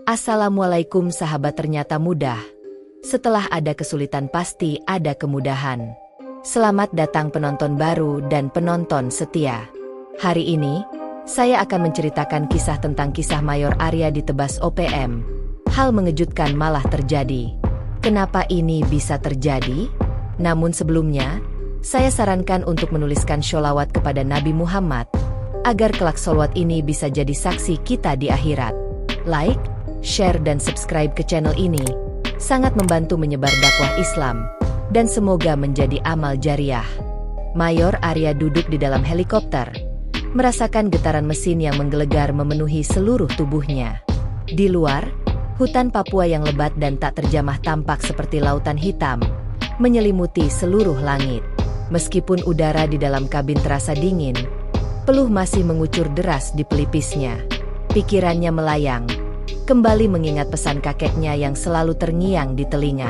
Assalamualaikum sahabat, ternyata mudah. Setelah ada kesulitan pasti ada kemudahan. Selamat datang penonton baru dan penonton setia. Hari ini, saya akan menceritakan kisah tentang kisah Mayor Arya ditebas OPM. Hal mengejutkan malah terjadi. Kenapa ini bisa terjadi? Namun sebelumnya, saya sarankan untuk menuliskan sholawat kepada Nabi Muhammad, agar kelak sholawat ini bisa jadi saksi kita di akhirat. Like, share dan subscribe ke channel ini, sangat membantu menyebar dakwah Islam, dan semoga menjadi amal jariah. Mayor Arya duduk di dalam helikopter, merasakan getaran mesin yang menggelegar memenuhi seluruh tubuhnya. Di luar, hutan Papua yang lebat dan tak terjamah tampak seperti lautan hitam, menyelimuti seluruh langit. Meskipun udara di dalam kabin terasa dingin, peluh masih mengucur deras di pelipisnya. Pikirannya melayang, kembali mengingat pesan kakeknya yang selalu terngiang di telinga.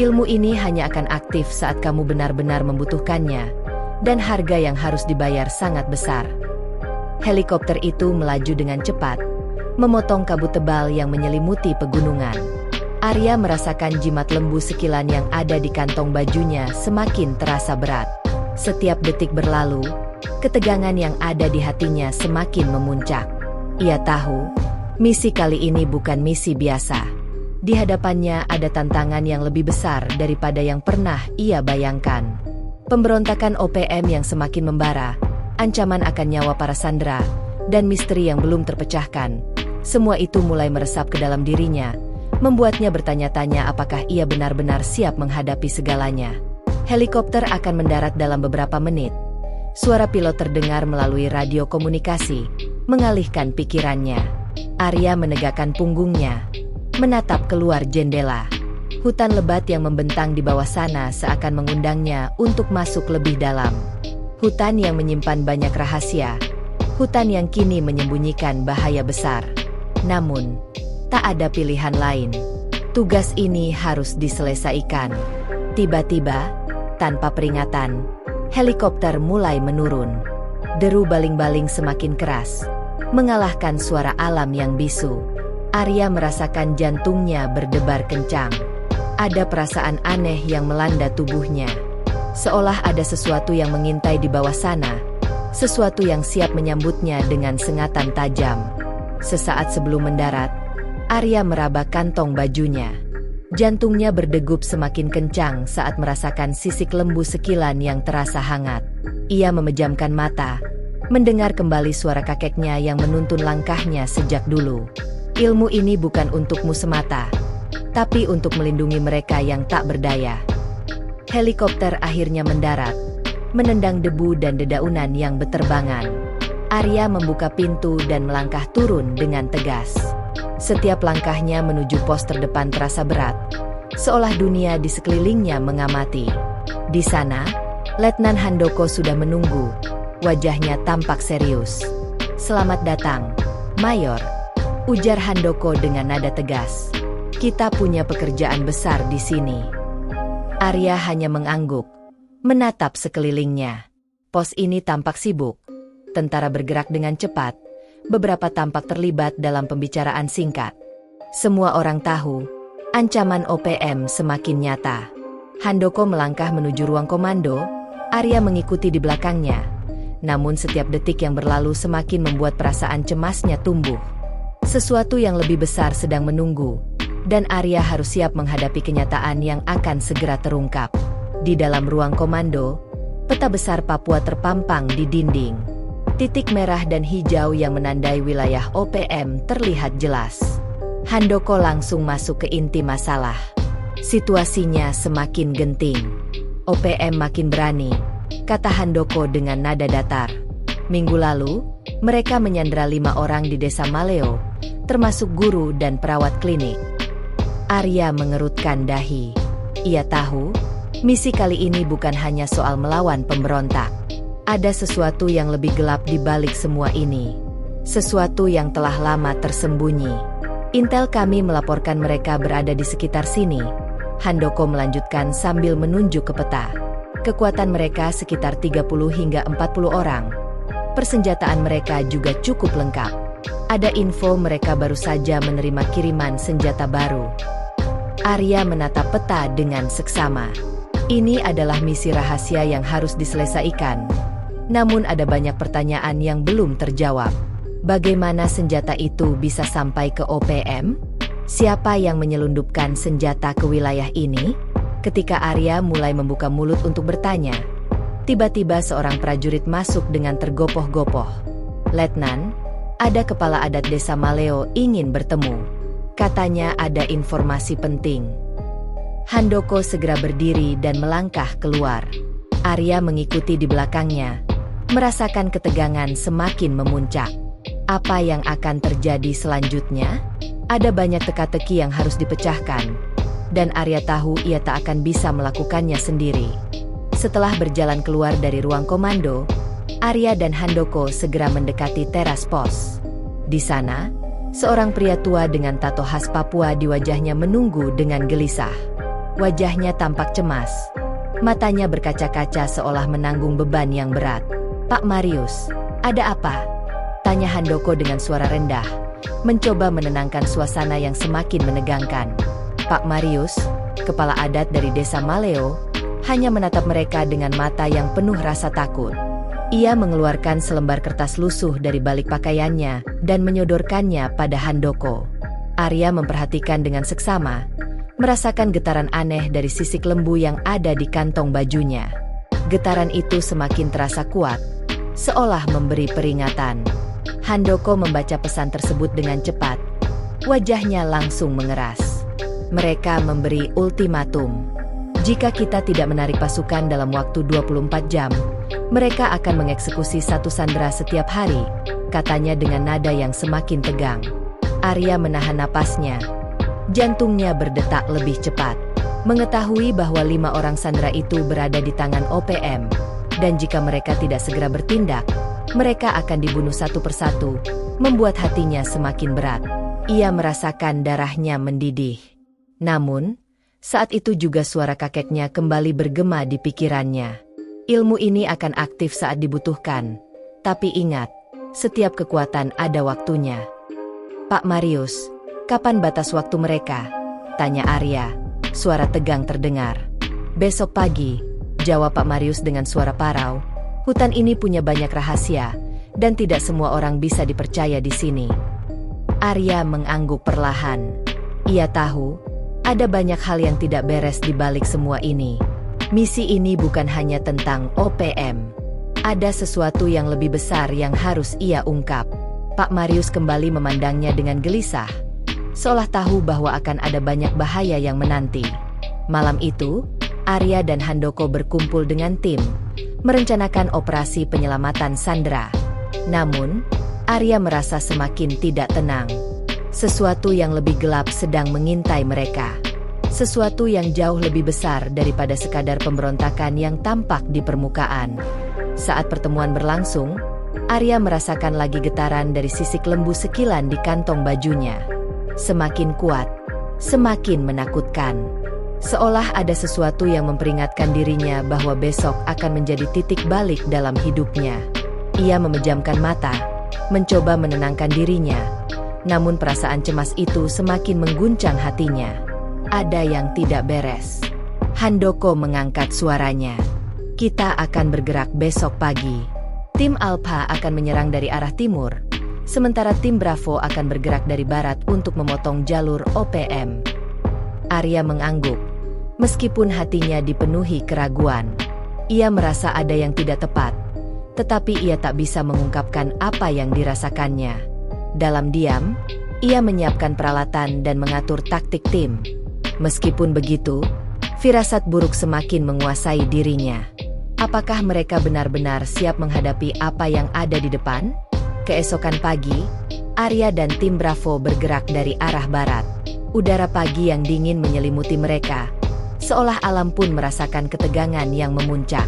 Ilmu ini hanya akan aktif saat kamu benar-benar membutuhkannya, dan harga yang harus dibayar sangat besar. Helikopter itu melaju dengan cepat, memotong kabut tebal yang menyelimuti pegunungan. Arya merasakan jimat lembu sekilan yang ada di kantong bajunya semakin terasa berat. Setiap detik berlalu, ketegangan yang ada di hatinya semakin memuncak. Ia tahu, misi kali ini bukan misi biasa. Di hadapannya ada tantangan yang lebih besar daripada yang pernah ia bayangkan. Pemberontakan OPM yang semakin membara, ancaman akan nyawa para sandera, dan misteri yang belum terpecahkan. Semua itu mulai meresap ke dalam dirinya, membuatnya bertanya-tanya apakah ia benar-benar siap menghadapi segalanya. Helikopter akan mendarat dalam beberapa menit. Suara pilot terdengar melalui radio komunikasi, mengalihkan pikirannya. Arya menegakkan punggungnya, menatap keluar jendela. Hutan lebat yang membentang di bawah sana seakan mengundangnya untuk masuk lebih dalam. Hutan yang menyimpan banyak rahasia. Hutan yang kini menyembunyikan bahaya besar. Namun, tak ada pilihan lain. Tugas ini harus diselesaikan. Tiba-tiba, tanpa peringatan, helikopter mulai menurun. Deru baling-baling semakin keras, mengalahkan suara alam yang bisu. Arya merasakan jantungnya berdebar kencang. Ada perasaan aneh yang melanda tubuhnya. Seolah ada sesuatu yang mengintai di bawah sana. Sesuatu yang siap menyambutnya dengan sengatan tajam. Sesaat sebelum mendarat, Arya meraba kantong bajunya. Jantungnya berdegup semakin kencang saat merasakan sisik lembu sekilan yang terasa hangat. Ia memejamkan mata, mendengar kembali suara kakeknya yang menuntun langkahnya sejak dulu. Ilmu ini bukan untukmu semata, tapi untuk melindungi mereka yang tak berdaya. Helikopter akhirnya mendarat, menendang debu dan dedaunan yang beterbangan. Arya membuka pintu dan melangkah turun dengan tegas. Setiap langkahnya menuju pos terdepan terasa berat, seolah dunia di sekelilingnya mengamati. Di sana, Letnan Handoko sudah menunggu. Wajahnya tampak serius. "Selamat datang, Mayor," ujar Handoko dengan nada tegas. "Kita punya pekerjaan besar di sini." Arya hanya mengangguk, menatap sekelilingnya. Pos ini tampak sibuk. Tentara bergerak dengan cepat. Beberapa tampak terlibat dalam pembicaraan singkat. Semua orang tahu, ancaman OPM semakin nyata. Handoko melangkah menuju ruang komando, Arya mengikuti di belakangnya. Namun setiap detik yang berlalu semakin membuat perasaan cemasnya tumbuh. Sesuatu yang lebih besar sedang menunggu, dan Arya harus siap menghadapi kenyataan yang akan segera terungkap. Di dalam ruang komando, peta besar Papua terpampang di dinding. Titik merah dan hijau yang menandai wilayah OPM terlihat jelas. Handoko langsung masuk ke inti masalah. Situasinya semakin genting. "OPM makin berani," kata Handoko dengan nada datar. "Minggu lalu, mereka menyandera 5 orang di desa Maleo, termasuk guru dan perawat klinik." Arya mengerutkan dahi. Ia tahu, misi kali ini bukan hanya soal melawan pemberontak. Ada sesuatu yang lebih gelap di balik semua ini. Sesuatu yang telah lama tersembunyi. "Intel kami melaporkan mereka berada di sekitar sini," Handoko melanjutkan sambil menunjuk ke peta. "Kekuatan mereka sekitar 30 hingga 40 orang. Persenjataan mereka juga cukup lengkap. Ada info mereka baru saja menerima kiriman senjata baru. Arya menatap peta dengan seksama. Ini adalah misi rahasia yang harus diselesaikan. Namun ada banyak pertanyaan yang belum terjawab. Bagaimana senjata itu bisa sampai ke OPM? Siapa yang menyelundupkan senjata ke wilayah ini? Ketika Arya mulai membuka mulut untuk bertanya, tiba-tiba seorang prajurit masuk dengan tergopoh-gopoh. "Letnan, ada kepala adat desa Maleo ingin bertemu. Katanya ada informasi penting." Handoko segera berdiri dan melangkah keluar. Arya mengikuti di belakangnya, merasakan ketegangan semakin memuncak. Apa yang akan terjadi selanjutnya? Ada banyak teka-teki yang harus dipecahkan, dan Arya tahu ia tak akan bisa melakukannya sendiri. Setelah berjalan keluar dari ruang komando, Arya dan Handoko segera mendekati teras pos. Di sana, seorang pria tua dengan tato khas Papua di wajahnya menunggu dengan gelisah. Wajahnya tampak cemas. Matanya berkaca-kaca seolah menanggung beban yang berat. "Pak Marius, ada apa?" tanya Handoko dengan suara rendah, mencoba menenangkan suasana yang semakin menegangkan. Pak Marius, kepala adat dari desa Maleo, hanya menatap mereka dengan mata yang penuh rasa takut. Ia mengeluarkan selembar kertas lusuh dari balik pakaiannya dan menyodorkannya pada Handoko. Arya memperhatikan dengan seksama, merasakan getaran aneh dari sisik lembu yang ada di kantong bajunya. Getaran itu semakin terasa kuat, seolah memberi peringatan. Handoko membaca pesan tersebut dengan cepat. Wajahnya langsung mengeras. Mereka memberi ultimatum. Jika kita tidak menarik pasukan dalam waktu 24 jam, mereka akan mengeksekusi satu sandera setiap hari, katanya dengan nada yang semakin tegang. Arya menahan napasnya. Jantungnya berdetak lebih cepat. Mengetahui bahwa 5 orang sandera itu berada di tangan OPM, dan jika mereka tidak segera bertindak, mereka akan dibunuh satu persatu, membuat hatinya semakin berat. Ia merasakan darahnya mendidih. Namun, saat itu juga suara kakeknya kembali bergema di pikirannya. Ilmu ini akan aktif saat dibutuhkan. Tapi ingat, setiap kekuatan ada waktunya. "Pak Marius, kapan batas waktu mereka?" tanya Arya. Suara tegang terdengar. "Besok pagi," jawab Pak Marius dengan suara parau. "Hutan ini punya banyak rahasia, dan tidak semua orang bisa dipercaya di sini." Arya mengangguk perlahan. Ia tahu, ada banyak hal yang tidak beres di balik semua ini. Misi ini bukan hanya tentang OPM. Ada sesuatu yang lebih besar yang harus ia ungkap. Pak Marius kembali memandangnya dengan gelisah, seolah tahu bahwa akan ada banyak bahaya yang menanti. Malam itu, Arya dan Handoko berkumpul dengan tim, merencanakan operasi penyelamatan sandera. Namun, Arya merasa semakin tidak tenang. Sesuatu yang lebih gelap sedang mengintai mereka. Sesuatu yang jauh lebih besar daripada sekadar pemberontakan yang tampak di permukaan. Saat pertemuan berlangsung, Arya merasakan lagi getaran dari sisik lembu sekilan di kantong bajunya. Semakin kuat, semakin menakutkan. Seolah ada sesuatu yang memperingatkan dirinya bahwa besok akan menjadi titik balik dalam hidupnya. Ia memejamkan mata, mencoba menenangkan dirinya. Namun perasaan cemas itu semakin mengguncang hatinya. Ada yang tidak beres. Handoko mengangkat suaranya. "Kita akan bergerak besok pagi. Tim Alpha akan menyerang dari arah timur, sementara tim Bravo akan bergerak dari barat untuk memotong jalur OPM." Arya mengangguk, meskipun hatinya dipenuhi keraguan. Ia merasa ada yang tidak tepat, tetapi ia tak bisa mengungkapkan apa yang dirasakannya. Dalam diam, ia menyiapkan peralatan dan mengatur taktik tim. Meskipun begitu, firasat buruk semakin menguasai dirinya. Apakah mereka benar-benar siap menghadapi apa yang ada di depan? Keesokan pagi, Arya dan tim Bravo bergerak dari arah barat. Udara pagi yang dingin menyelimuti mereka, seolah alam pun merasakan ketegangan yang memuncak.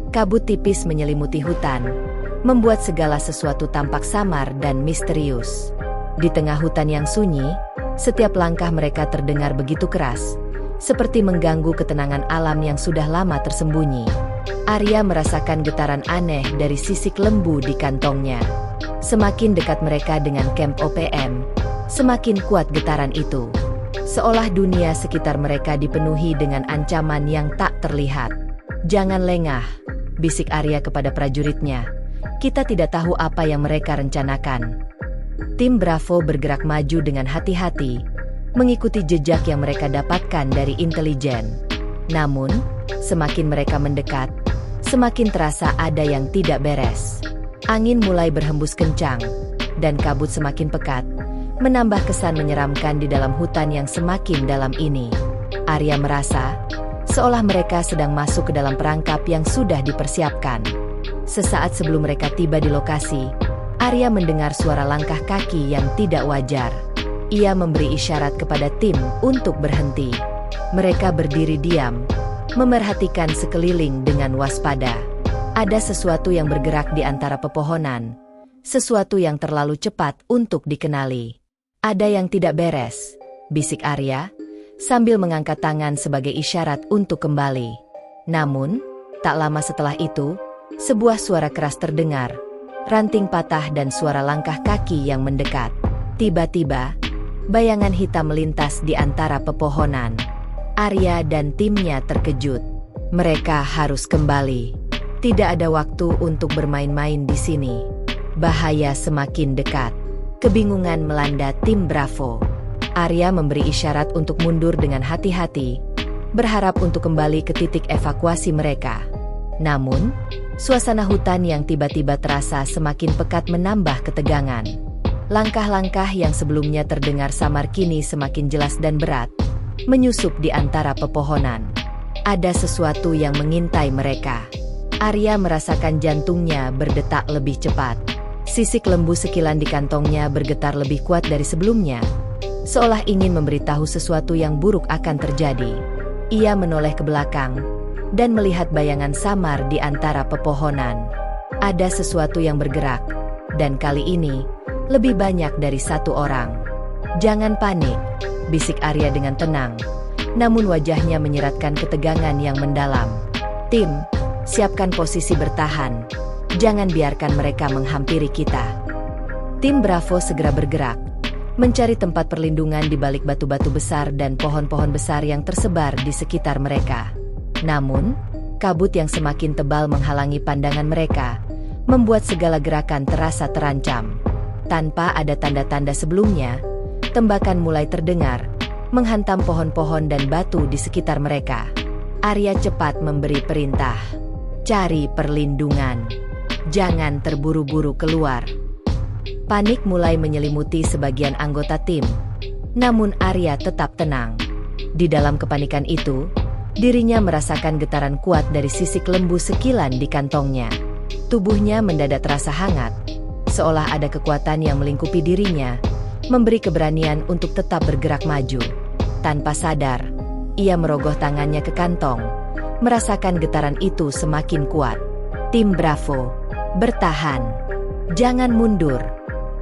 Kabut tipis menyelimuti hutan, membuat segala sesuatu tampak samar dan misterius. Di tengah hutan yang sunyi, setiap langkah mereka terdengar begitu keras, seperti mengganggu ketenangan alam yang sudah lama tersembunyi. Arya merasakan getaran aneh dari sisik lembu di kantongnya. Semakin dekat mereka dengan kamp OPM, semakin kuat getaran itu. Seolah dunia sekitar mereka dipenuhi dengan ancaman yang tak terlihat. "Jangan lengah," bisik Arya kepada prajuritnya. "Kita tidak tahu apa yang mereka rencanakan." Tim Bravo bergerak maju dengan hati-hati, mengikuti jejak yang mereka dapatkan dari intelijen. Namun, semakin mereka mendekat, semakin terasa ada yang tidak beres. Angin mulai berhembus kencang, dan kabut semakin pekat, menambah kesan menyeramkan di dalam hutan yang semakin dalam ini. Arya merasa, seolah mereka sedang masuk ke dalam perangkap yang sudah dipersiapkan. Sesaat sebelum mereka tiba di lokasi, Arya mendengar suara langkah kaki yang tidak wajar. Ia memberi isyarat kepada tim untuk berhenti. Mereka berdiri diam, memerhatikan sekeliling dengan waspada. Ada sesuatu yang bergerak di antara pepohonan, sesuatu yang terlalu cepat untuk dikenali. "Ada yang tidak beres," bisik Arya, sambil mengangkat tangan sebagai isyarat untuk kembali. Namun, tak lama setelah itu, sebuah suara keras terdengar, ranting patah dan suara langkah kaki yang mendekat. Tiba-tiba, bayangan hitam melintas di antara pepohonan. Arya dan timnya terkejut. Mereka harus kembali. Tidak ada waktu untuk bermain-main di sini. Bahaya semakin dekat. Kebingungan melanda tim Bravo. Arya memberi isyarat untuk mundur dengan hati-hati, berharap untuk kembali ke titik evakuasi mereka. Namun, suasana hutan yang tiba-tiba terasa semakin pekat menambah ketegangan. Langkah-langkah yang sebelumnya terdengar samar kini semakin jelas dan berat, menyusup di antara pepohonan. Ada sesuatu yang mengintai mereka. Arya merasakan jantungnya berdetak lebih cepat. Sisik lembu sekilan di kantongnya bergetar lebih kuat dari sebelumnya, seolah ingin memberitahu sesuatu yang buruk akan terjadi. Ia menoleh ke belakang dan melihat bayangan samar di antara pepohonan. Ada sesuatu yang bergerak, dan kali ini lebih banyak dari satu orang. "Jangan panik," bisik Arya dengan tenang, namun wajahnya menyiratkan ketegangan yang mendalam. "Tim, siapkan posisi bertahan. Jangan biarkan mereka menghampiri kita." Tim Bravo segera bergerak, mencari tempat perlindungan di balik batu-batu besar dan pohon-pohon besar yang tersebar di sekitar mereka. Namun, kabut yang semakin tebal menghalangi pandangan mereka, membuat segala gerakan terasa terancam. Tanpa ada tanda-tanda sebelumnya, tembakan mulai terdengar, menghantam pohon-pohon dan batu di sekitar mereka. Arya cepat memberi perintah. "Cari perlindungan. Jangan terburu-buru keluar." Panik mulai menyelimuti sebagian anggota tim. Namun Arya tetap tenang. Di dalam kepanikan itu, dirinya merasakan getaran kuat dari sisik lembu sekilan di kantongnya. Tubuhnya mendadak terasa hangat, seolah ada kekuatan yang melingkupi dirinya, memberi keberanian untuk tetap bergerak maju. Tanpa sadar, ia merogoh tangannya ke kantong, merasakan getaran itu semakin kuat. "Tim Bravo, bertahan. Jangan mundur,"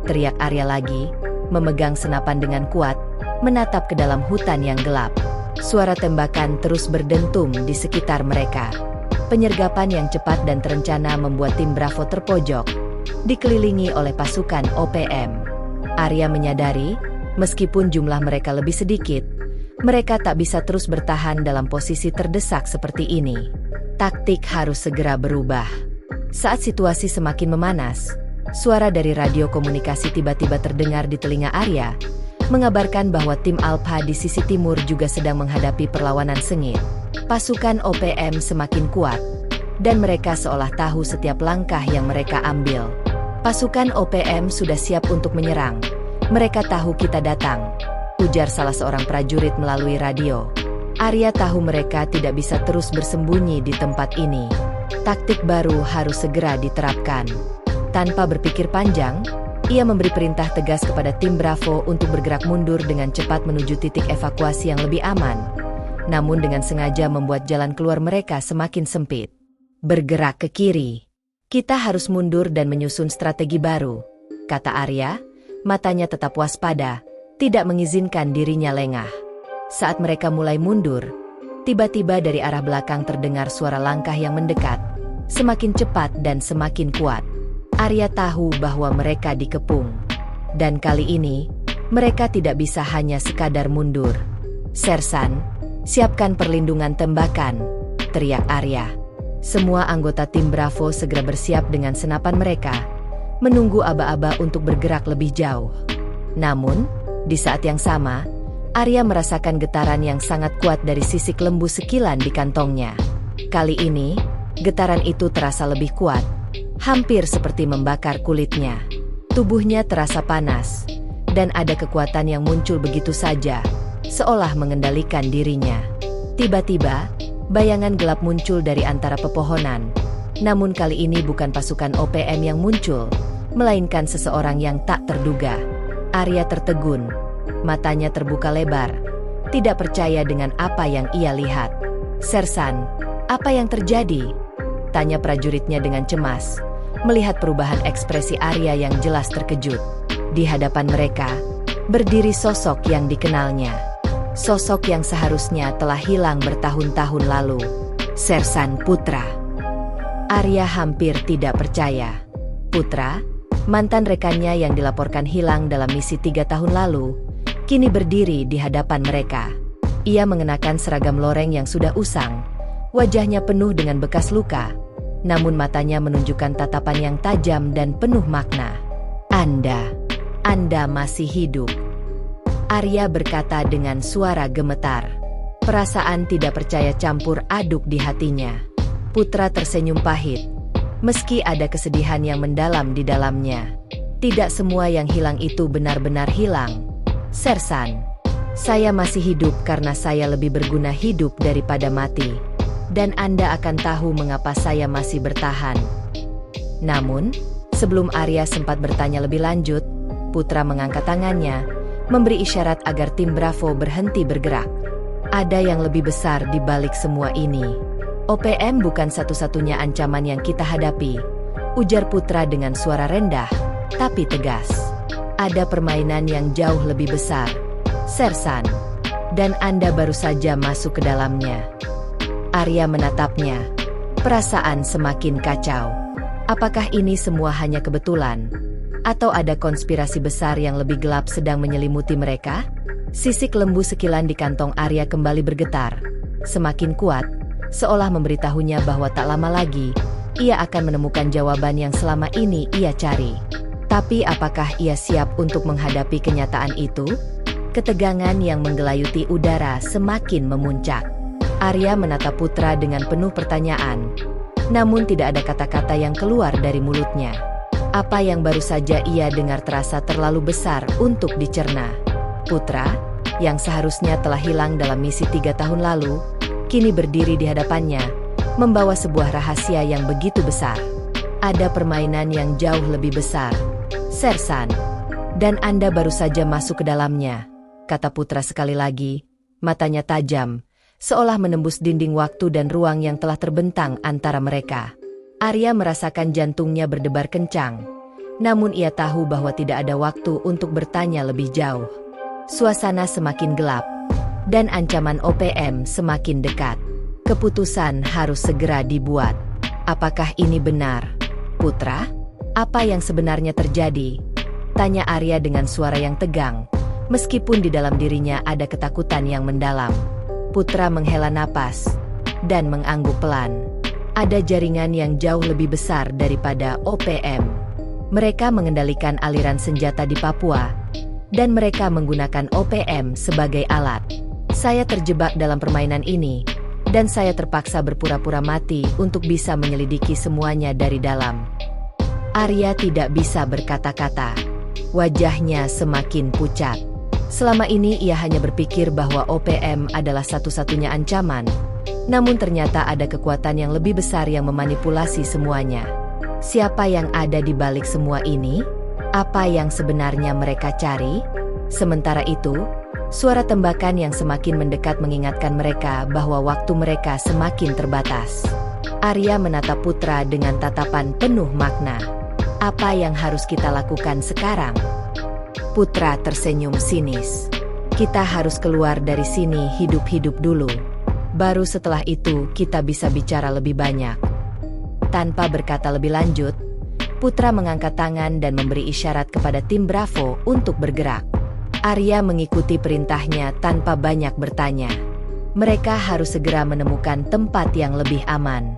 teriak Arya lagi, memegang senapan dengan kuat, menatap ke dalam hutan yang gelap. Suara tembakan terus berdentum di sekitar mereka. Penyergapan yang cepat dan terencana membuat tim Bravo terpojok, dikelilingi oleh pasukan OPM. Arya menyadari, meskipun jumlah mereka lebih sedikit, mereka tak bisa terus bertahan dalam posisi terdesak seperti ini. Taktik harus segera berubah. Saat situasi semakin memanas, suara dari radio komunikasi tiba-tiba terdengar di telinga Arya, mengabarkan bahwa tim Alpha di sisi timur juga sedang menghadapi perlawanan sengit. Pasukan OPM semakin kuat, dan mereka seolah tahu setiap langkah yang mereka ambil. "Pasukan OPM sudah siap untuk menyerang. Mereka tahu kita datang," ujar salah seorang prajurit melalui radio. Arya tahu mereka tidak bisa terus bersembunyi di tempat ini. Taktik baru harus segera diterapkan. Tanpa berpikir panjang, ia memberi perintah tegas kepada tim Bravo untuk bergerak mundur dengan cepat menuju titik evakuasi yang lebih aman, namun dengan sengaja membuat jalan keluar mereka semakin sempit. "Bergerak ke kiri. Kita harus mundur dan menyusun strategi baru," kata Arya, matanya tetap waspada, tidak mengizinkan dirinya lengah. Saat mereka mulai mundur, tiba-tiba dari arah belakang terdengar suara langkah yang mendekat, semakin cepat dan semakin kuat. Arya tahu bahwa mereka dikepung. Dan kali ini, mereka tidak bisa hanya sekadar mundur. "Sersan, siapkan perlindungan tembakan," teriak Arya. Semua anggota tim Bravo segera bersiap dengan senapan mereka, menunggu aba-aba untuk bergerak lebih jauh. Namun, di saat yang sama, Arya merasakan getaran yang sangat kuat dari sisik lembu sekilan di kantongnya. Kali ini, getaran itu terasa lebih kuat, hampir seperti membakar kulitnya. Tubuhnya terasa panas, dan ada kekuatan yang muncul begitu saja, seolah mengendalikan dirinya. Tiba-tiba, bayangan gelap muncul dari antara pepohonan. Namun kali ini bukan pasukan OPM yang muncul, melainkan seseorang yang tak terduga. Arya tertegun, matanya terbuka lebar, tidak percaya dengan apa yang ia lihat. "Sersan, apa yang terjadi?" tanya prajuritnya dengan cemas, melihat perubahan ekspresi Arya yang jelas terkejut. Di hadapan mereka, berdiri sosok yang dikenalnya. Sosok yang seharusnya telah hilang bertahun-tahun lalu. Sersan Putra. Arya hampir tidak percaya. Putra, mantan rekannya yang dilaporkan hilang dalam misi 3 tahun lalu, kini berdiri di hadapan mereka. Ia mengenakan seragam loreng yang sudah usang, wajahnya penuh dengan bekas luka, namun matanya menunjukkan tatapan yang tajam dan penuh makna. Anda masih hidup," Arya berkata dengan suara gemetar. Perasaan tidak percaya campur aduk di hatinya. Putra tersenyum pahit, meski ada kesedihan yang mendalam di dalamnya. Tidak semua yang hilang itu benar-benar hilang. "Sersan, saya masih hidup karena saya lebih berguna hidup daripada mati. Dan Anda akan tahu mengapa saya masih bertahan." Namun, sebelum Arya sempat bertanya lebih lanjut, Putra mengangkat tangannya, memberi isyarat agar tim Bravo berhenti bergerak. "Ada yang lebih besar di balik semua ini. OPM bukan satu-satunya ancaman yang kita hadapi," ujar Putra dengan suara rendah, tapi tegas. "Ada permainan yang jauh lebih besar, Sersan, dan Anda baru saja masuk ke dalamnya." Arya menatapnya, perasaan semakin kacau. Apakah ini semua hanya kebetulan? Atau ada konspirasi besar yang lebih gelap sedang menyelimuti mereka? Sisik lembu sekilan di kantong Arya kembali bergetar, semakin kuat, seolah memberitahunya bahwa tak lama lagi, ia akan menemukan jawaban yang selama ini ia cari. Tapi apakah ia siap untuk menghadapi kenyataan itu? Ketegangan yang menggelayuti udara semakin memuncak. Arya menatap Putra dengan penuh pertanyaan, namun tidak ada kata-kata yang keluar dari mulutnya. Apa yang baru saja ia dengar terasa terlalu besar untuk dicerna. Putra, yang seharusnya telah hilang dalam misi 3 tahun lalu, kini berdiri di hadapannya, membawa sebuah rahasia yang begitu besar. Ada permainan yang jauh lebih besar, Sersan, dan Anda baru saja masuk ke dalamnya, kata Putra sekali lagi, matanya tajam, seolah menembus dinding waktu dan ruang yang telah terbentang antara mereka. Arya merasakan jantungnya berdebar kencang, namun ia tahu bahwa tidak ada waktu untuk bertanya lebih jauh. Suasana semakin gelap, dan ancaman OPM semakin dekat. Keputusan harus segera dibuat. Apakah ini benar, Putra? Apa yang sebenarnya terjadi? Tanya Arya dengan suara yang tegang, meskipun di dalam dirinya ada ketakutan yang mendalam. Putra menghela napas, dan mengangguk pelan. Ada jaringan yang jauh lebih besar daripada OPM. Mereka mengendalikan aliran senjata di Papua, dan mereka menggunakan OPM sebagai alat. Saya terjebak dalam permainan ini, dan saya terpaksa berpura-pura mati untuk bisa menyelidiki semuanya dari dalam. Arya tidak bisa berkata-kata. Wajahnya semakin pucat. Selama ini ia hanya berpikir bahwa OPM adalah satu-satunya ancaman, namun ternyata ada kekuatan yang lebih besar yang memanipulasi semuanya. Siapa yang ada di balik semua ini? Apa yang sebenarnya mereka cari? Sementara itu, suara tembakan yang semakin mendekat mengingatkan mereka bahwa waktu mereka semakin terbatas. Arya menatap Putra dengan tatapan penuh makna. Apa yang harus kita lakukan sekarang? Putra tersenyum sinis. Kita harus keluar dari sini hidup-hidup dulu. Baru setelah itu kita bisa bicara lebih banyak. Tanpa berkata lebih lanjut, Putra mengangkat tangan dan memberi isyarat kepada tim Bravo untuk bergerak. Arya mengikuti perintahnya tanpa banyak bertanya. Mereka harus segera menemukan tempat yang lebih aman.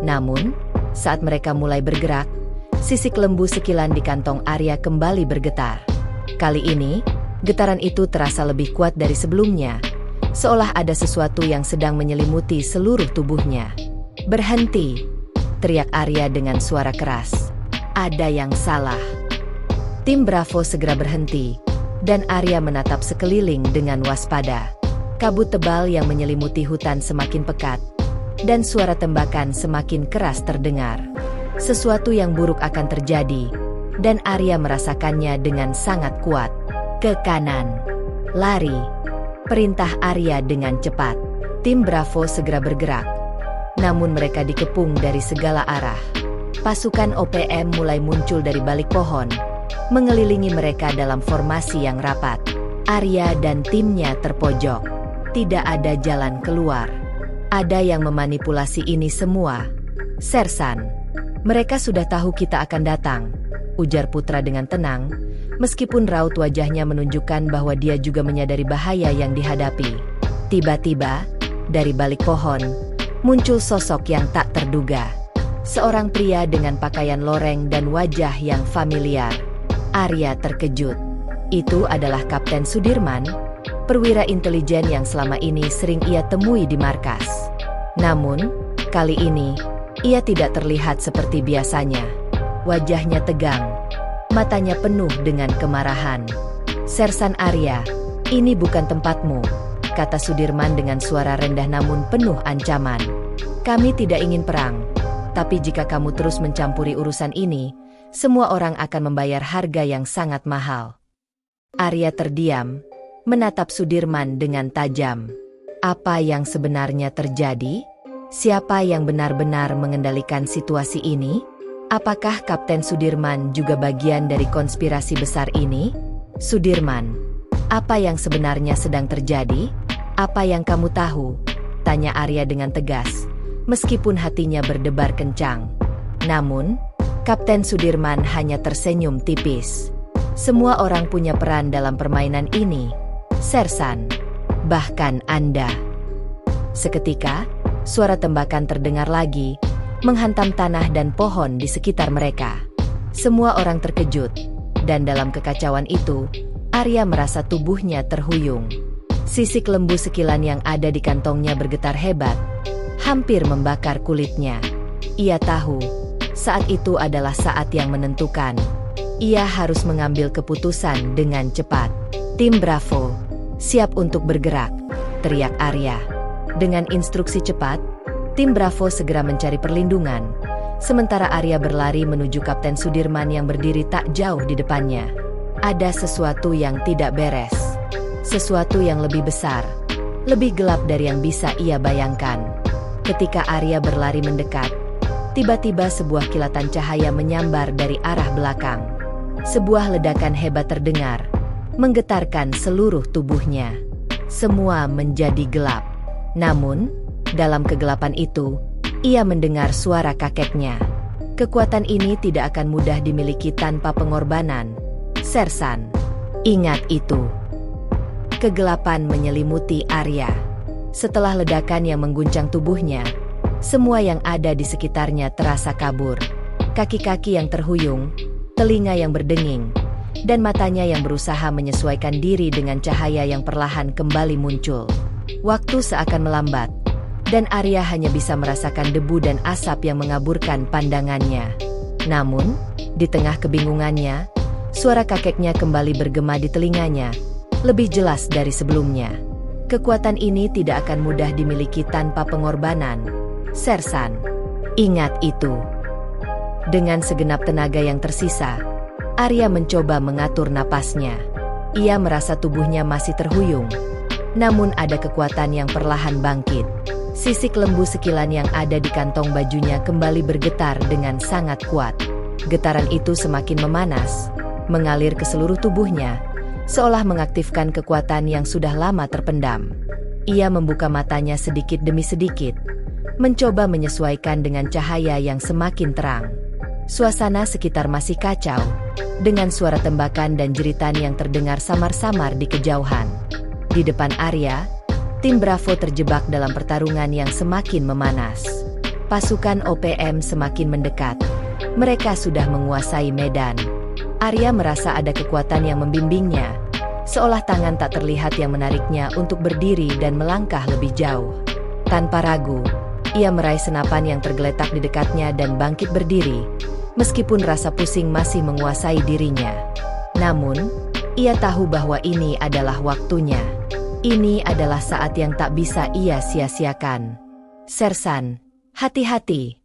Namun, saat mereka mulai bergerak, sisik lembu sekilan di kantong Arya kembali bergetar. Kali ini, getaran itu terasa lebih kuat dari sebelumnya, seolah ada sesuatu yang sedang menyelimuti seluruh tubuhnya. "Berhenti!" teriak Arya dengan suara keras. "Ada yang salah." Tim Bravo segera berhenti, dan Arya menatap sekeliling dengan waspada. Kabut tebal yang menyelimuti hutan semakin pekat, dan suara tembakan semakin keras terdengar. Sesuatu yang buruk akan terjadi, dan Arya merasakannya dengan sangat kuat. "Ke kanan! Lari!" perintah Arya dengan cepat. Tim Bravo segera bergerak, namun mereka dikepung dari segala arah. Pasukan OPM mulai muncul dari balik pohon, mengelilingi mereka dalam formasi yang rapat. Arya dan timnya terpojok. Tidak ada jalan keluar. Ada yang memanipulasi ini semua. "Sersan, mereka sudah tahu kita akan datang," ujar Putra dengan tenang, meskipun raut wajahnya menunjukkan bahwa dia juga menyadari bahaya yang dihadapi. Tiba-tiba, dari balik pohon, muncul sosok yang tak terduga. Seorang pria dengan pakaian loreng dan wajah yang familiar. Arya terkejut. Itu adalah Kapten Sudirman, perwira intelijen yang selama ini sering ia temui di markas. Namun, kali ini, ia tidak terlihat seperti biasanya. Wajahnya tegang, matanya penuh dengan kemarahan. "Sersan Arya, ini bukan tempatmu," kata Sudirman dengan suara rendah namun penuh ancaman. "Kami tidak ingin perang. Tapi jika kamu terus mencampuri urusan ini, semua orang akan membayar harga yang sangat mahal." Arya terdiam, menatap Sudirman dengan tajam. Apa yang sebenarnya terjadi? Siapa yang benar-benar mengendalikan situasi ini? Apakah Kapten Sudirman juga bagian dari konspirasi besar ini? "Sudirman, apa yang sebenarnya sedang terjadi? Apa yang kamu tahu?" tanya Arya dengan tegas, meskipun hatinya berdebar kencang. Namun, Kapten Sudirman hanya tersenyum tipis. "Semua orang punya peran dalam permainan ini, Sersan. Bahkan Anda." Seketika, suara tembakan terdengar lagi, menghantam tanah dan pohon di sekitar mereka. Semua orang terkejut, dan dalam kekacauan itu, Arya merasa tubuhnya terhuyung. Sisik lembu sekilan yang ada di kantongnya bergetar hebat, hampir membakar kulitnya. Ia tahu, saat itu adalah saat yang menentukan. Ia harus mengambil keputusan dengan cepat. "Tim Bravo, siap untuk bergerak," teriak Arya. Dengan instruksi cepat, tim Bravo segera mencari perlindungan, sementara Arya berlari menuju Kapten Sudirman yang berdiri tak jauh di depannya. Ada sesuatu yang tidak beres. Sesuatu yang lebih besar, lebih gelap dari yang bisa ia bayangkan. Ketika Arya berlari mendekat, tiba-tiba sebuah kilatan cahaya menyambar dari arah belakang. Sebuah ledakan hebat terdengar, menggetarkan seluruh tubuhnya. Semua menjadi gelap. Namun, dalam kegelapan itu, ia mendengar suara kakeknya. "Kekuatan ini tidak akan mudah dimiliki tanpa pengorbanan, Sersan. Ingat itu." Kegelapan menyelimuti Arya. Setelah ledakan yang mengguncang tubuhnya, semua yang ada di sekitarnya terasa kabur. Kaki-kaki yang terhuyung, telinga yang berdenging, dan matanya yang berusaha menyesuaikan diri dengan cahaya yang perlahan kembali muncul. Waktu seakan melambat, dan Arya hanya bisa merasakan debu dan asap yang mengaburkan pandangannya. Namun, di tengah kebingungannya, suara kakeknya kembali bergema di telinganya, lebih jelas dari sebelumnya. "Kekuatan ini tidak akan mudah dimiliki tanpa pengorbanan, Sersan. Ingat itu." Dengan segenap tenaga yang tersisa, Arya mencoba mengatur napasnya. Ia merasa tubuhnya masih terhuyung, namun ada kekuatan yang perlahan bangkit. Sisik lembu sekilan yang ada di kantong bajunya kembali bergetar dengan sangat kuat. Getaran itu semakin memanas, mengalir ke seluruh tubuhnya, seolah mengaktifkan kekuatan yang sudah lama terpendam. Ia membuka matanya sedikit demi sedikit, mencoba menyesuaikan dengan cahaya yang semakin terang. Suasana sekitar masih kacau, dengan suara tembakan dan jeritan yang terdengar samar-samar di kejauhan. Di depan Arya, tim Bravo terjebak dalam pertarungan yang semakin memanas. Pasukan OPM semakin mendekat. Mereka sudah menguasai medan. Arya merasa ada kekuatan yang membimbingnya, seolah tangan tak terlihat yang menariknya untuk berdiri dan melangkah lebih jauh. Tanpa ragu, ia meraih senapan yang tergeletak di dekatnya dan bangkit berdiri, meskipun rasa pusing masih menguasai dirinya. Namun, ia tahu bahwa ini adalah waktunya. Ini adalah saat yang tak bisa ia sia-siakan. "Sersan, hati-hati!"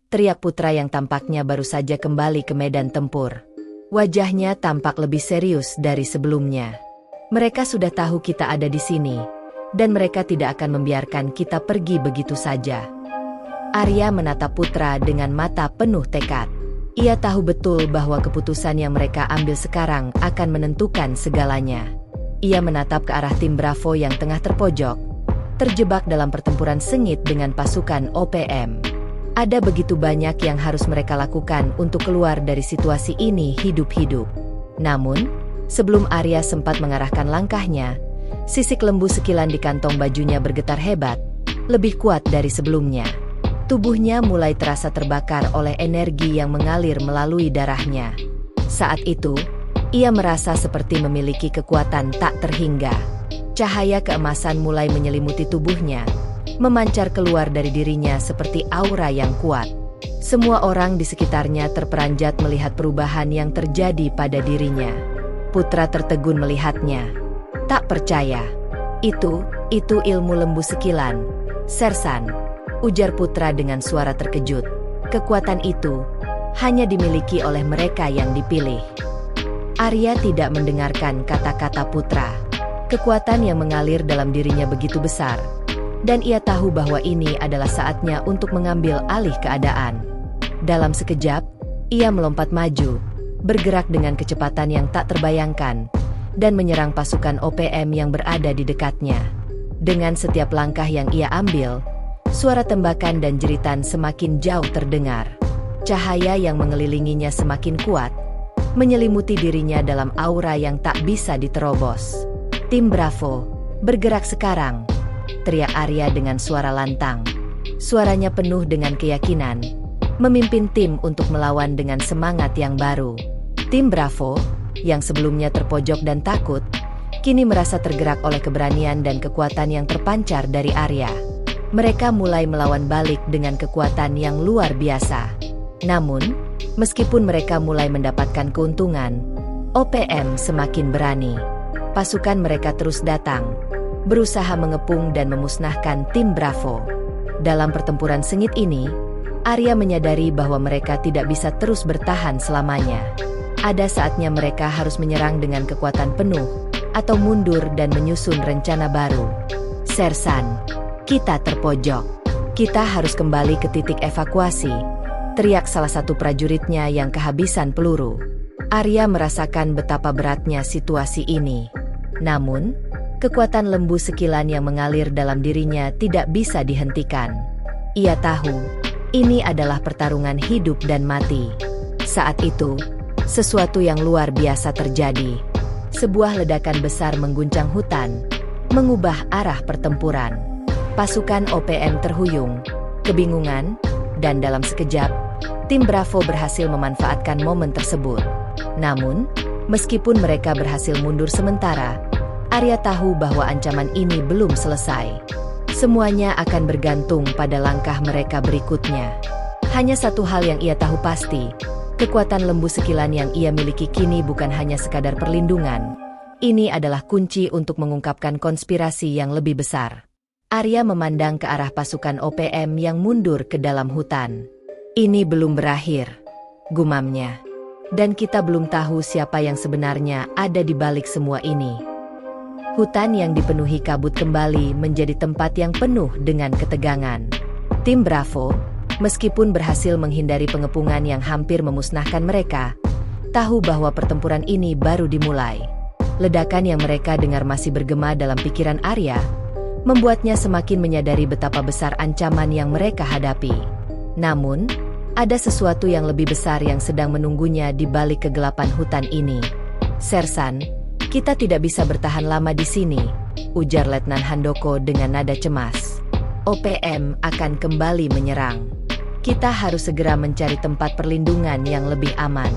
teriak putra yang tampaknya baru saja kembali ke medan tempur. Wajahnya tampak lebih serius dari sebelumnya. "Mereka sudah tahu kita ada di sini, dan mereka tidak akan membiarkan kita pergi begitu saja." Arya menatap putra dengan mata penuh tekad. Ia tahu betul bahwa keputusan yang mereka ambil sekarang akan menentukan segalanya. Ia menatap ke arah tim Bravo yang tengah terpojok, terjebak dalam pertempuran sengit dengan pasukan OPM. Ada begitu banyak yang harus mereka lakukan untuk keluar dari situasi ini hidup-hidup. Namun, sebelum Arya sempat mengarahkan langkahnya, sisik lembu sekilan di kantong bajunya bergetar hebat, lebih kuat dari sebelumnya. Tubuhnya mulai terasa terbakar oleh energi yang mengalir melalui darahnya. Saat itu, ia merasa seperti memiliki kekuatan tak terhingga. Cahaya keemasan mulai menyelimuti tubuhnya, memancar keluar dari dirinya seperti aura yang kuat. Semua orang di sekitarnya terperanjat melihat perubahan yang terjadi pada dirinya. Putra tertegun melihatnya. Tak percaya. Itu ilmu lembu sekilan, Sersan, ujar putra dengan suara terkejut. Kekuatan itu hanya dimiliki oleh mereka yang dipilih. Arya tidak mendengarkan kata-kata putra. Kekuatan yang mengalir dalam dirinya begitu besar, dan ia tahu bahwa ini adalah saatnya untuk mengambil alih keadaan. Dalam sekejap, ia melompat maju, bergerak dengan kecepatan yang tak terbayangkan, dan menyerang pasukan OPM yang berada di dekatnya. Dengan setiap langkah yang ia ambil, suara tembakan dan jeritan semakin jauh terdengar. Cahaya yang mengelilinginya semakin kuat, menyelimuti dirinya dalam aura yang tak bisa diterobos. "Tim Bravo, bergerak sekarang!" teriak Arya dengan suara lantang. Suaranya penuh dengan keyakinan, memimpin tim untuk melawan dengan semangat yang baru. Tim Bravo, yang sebelumnya terpojok dan takut, kini merasa tergerak oleh keberanian dan kekuatan yang terpancar dari Arya. Mereka mulai melawan balik dengan kekuatan yang luar biasa. Namun, meskipun mereka mulai mendapatkan keuntungan, OPM semakin berani. Pasukan mereka terus datang, berusaha mengepung dan memusnahkan tim Bravo. Dalam pertempuran sengit ini, Arya menyadari bahwa mereka tidak bisa terus bertahan selamanya. Ada saatnya mereka harus menyerang dengan kekuatan penuh, atau mundur dan menyusun rencana baru. "Sersan, kita terpojok. Kita harus kembali ke titik evakuasi," teriak salah satu prajuritnya yang kehabisan peluru. Arya merasakan betapa beratnya situasi ini. Namun, kekuatan lembu sekilan yang mengalir dalam dirinya tidak bisa dihentikan. Ia tahu, ini adalah pertarungan hidup dan mati. Saat itu, sesuatu yang luar biasa terjadi. Sebuah ledakan besar mengguncang hutan, mengubah arah pertempuran. Pasukan OPM terhuyung, kebingungan, dan dalam sekejap, tim Bravo berhasil memanfaatkan momen tersebut. Namun, meskipun mereka berhasil mundur sementara, Arya tahu bahwa ancaman ini belum selesai. Semuanya akan bergantung pada langkah mereka berikutnya. Hanya satu hal yang ia tahu pasti, kekuatan lembu sekilan yang ia miliki kini bukan hanya sekadar perlindungan. Ini adalah kunci untuk mengungkapkan konspirasi yang lebih besar. Arya memandang ke arah pasukan OPM yang mundur ke dalam hutan. "Ini belum berakhir," gumamnya. "Dan kita belum tahu siapa yang sebenarnya ada di balik semua ini." Hutan yang dipenuhi kabut kembali menjadi tempat yang penuh dengan ketegangan. Tim Bravo, meskipun berhasil menghindari pengepungan yang hampir memusnahkan mereka, tahu bahwa pertempuran ini baru dimulai. Ledakan yang mereka dengar masih bergema dalam pikiran Arya, membuatnya semakin menyadari betapa besar ancaman yang mereka hadapi. Namun, Ada sesuatu yang lebih besar yang sedang menunggunya di balik kegelapan hutan ini. Sersan, kita tidak bisa bertahan lama di sini, ujar Letnan Handoko dengan nada cemas. OPM akan kembali menyerang. Kita harus segera mencari tempat perlindungan yang lebih aman.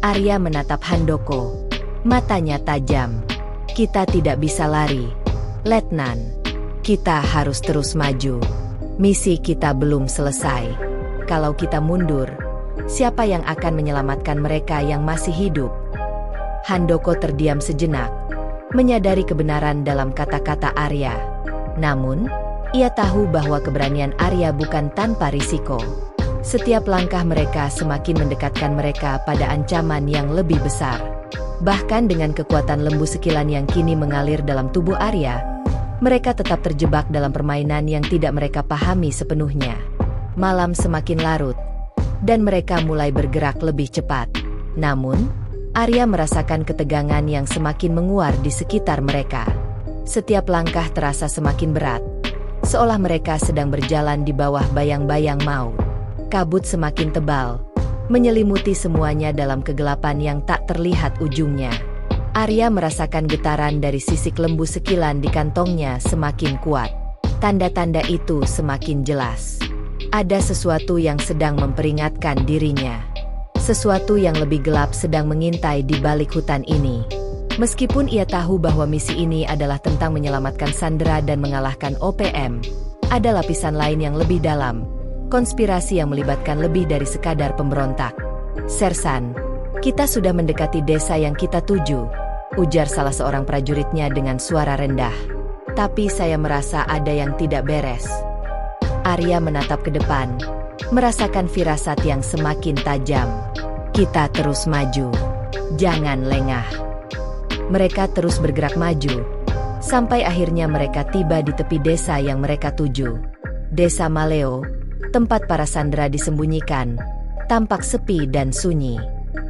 Arya menatap Handoko. Matanya tajam. Kita tidak bisa lari. Letnan, kita harus terus maju. Misi kita belum selesai. Kalau kita mundur, siapa yang akan menyelamatkan mereka yang masih hidup? Handoko terdiam sejenak, menyadari kebenaran dalam kata-kata Arya. Namun, ia tahu bahwa keberanian Arya bukan tanpa risiko. Setiap langkah mereka semakin mendekatkan mereka pada ancaman yang lebih besar. Bahkan dengan kekuatan lembu sekilan yang kini mengalir dalam tubuh Arya, mereka tetap terjebak dalam permainan yang tidak mereka pahami sepenuhnya. Malam semakin larut, dan mereka mulai bergerak lebih cepat. Namun, Arya merasakan ketegangan yang semakin menguar di sekitar mereka. Setiap langkah terasa semakin berat, seolah mereka sedang berjalan di bawah bayang-bayang maut. Kabut semakin tebal, menyelimuti semuanya dalam kegelapan yang tak terlihat ujungnya. Arya merasakan getaran dari sisik lembu sekilan di kantongnya semakin kuat. Tanda-tanda itu semakin jelas. Ada sesuatu yang sedang memperingatkan dirinya. Sesuatu yang lebih gelap sedang mengintai di balik hutan ini. Meskipun ia tahu bahwa misi ini adalah tentang menyelamatkan Sandra dan mengalahkan OPM, ada lapisan lain yang lebih dalam, konspirasi yang melibatkan lebih dari sekadar pemberontak. Sersan, kita sudah mendekati desa yang kita tuju, ujar salah seorang prajuritnya dengan suara rendah. Tapi saya merasa ada yang tidak beres. Arya menatap ke depan, merasakan firasat yang semakin tajam. Kita terus maju. Jangan lengah. Mereka terus bergerak maju, sampai akhirnya mereka tiba di tepi desa yang mereka tuju. Desa Maleo, tempat para Sandra disembunyikan, tampak sepi dan sunyi.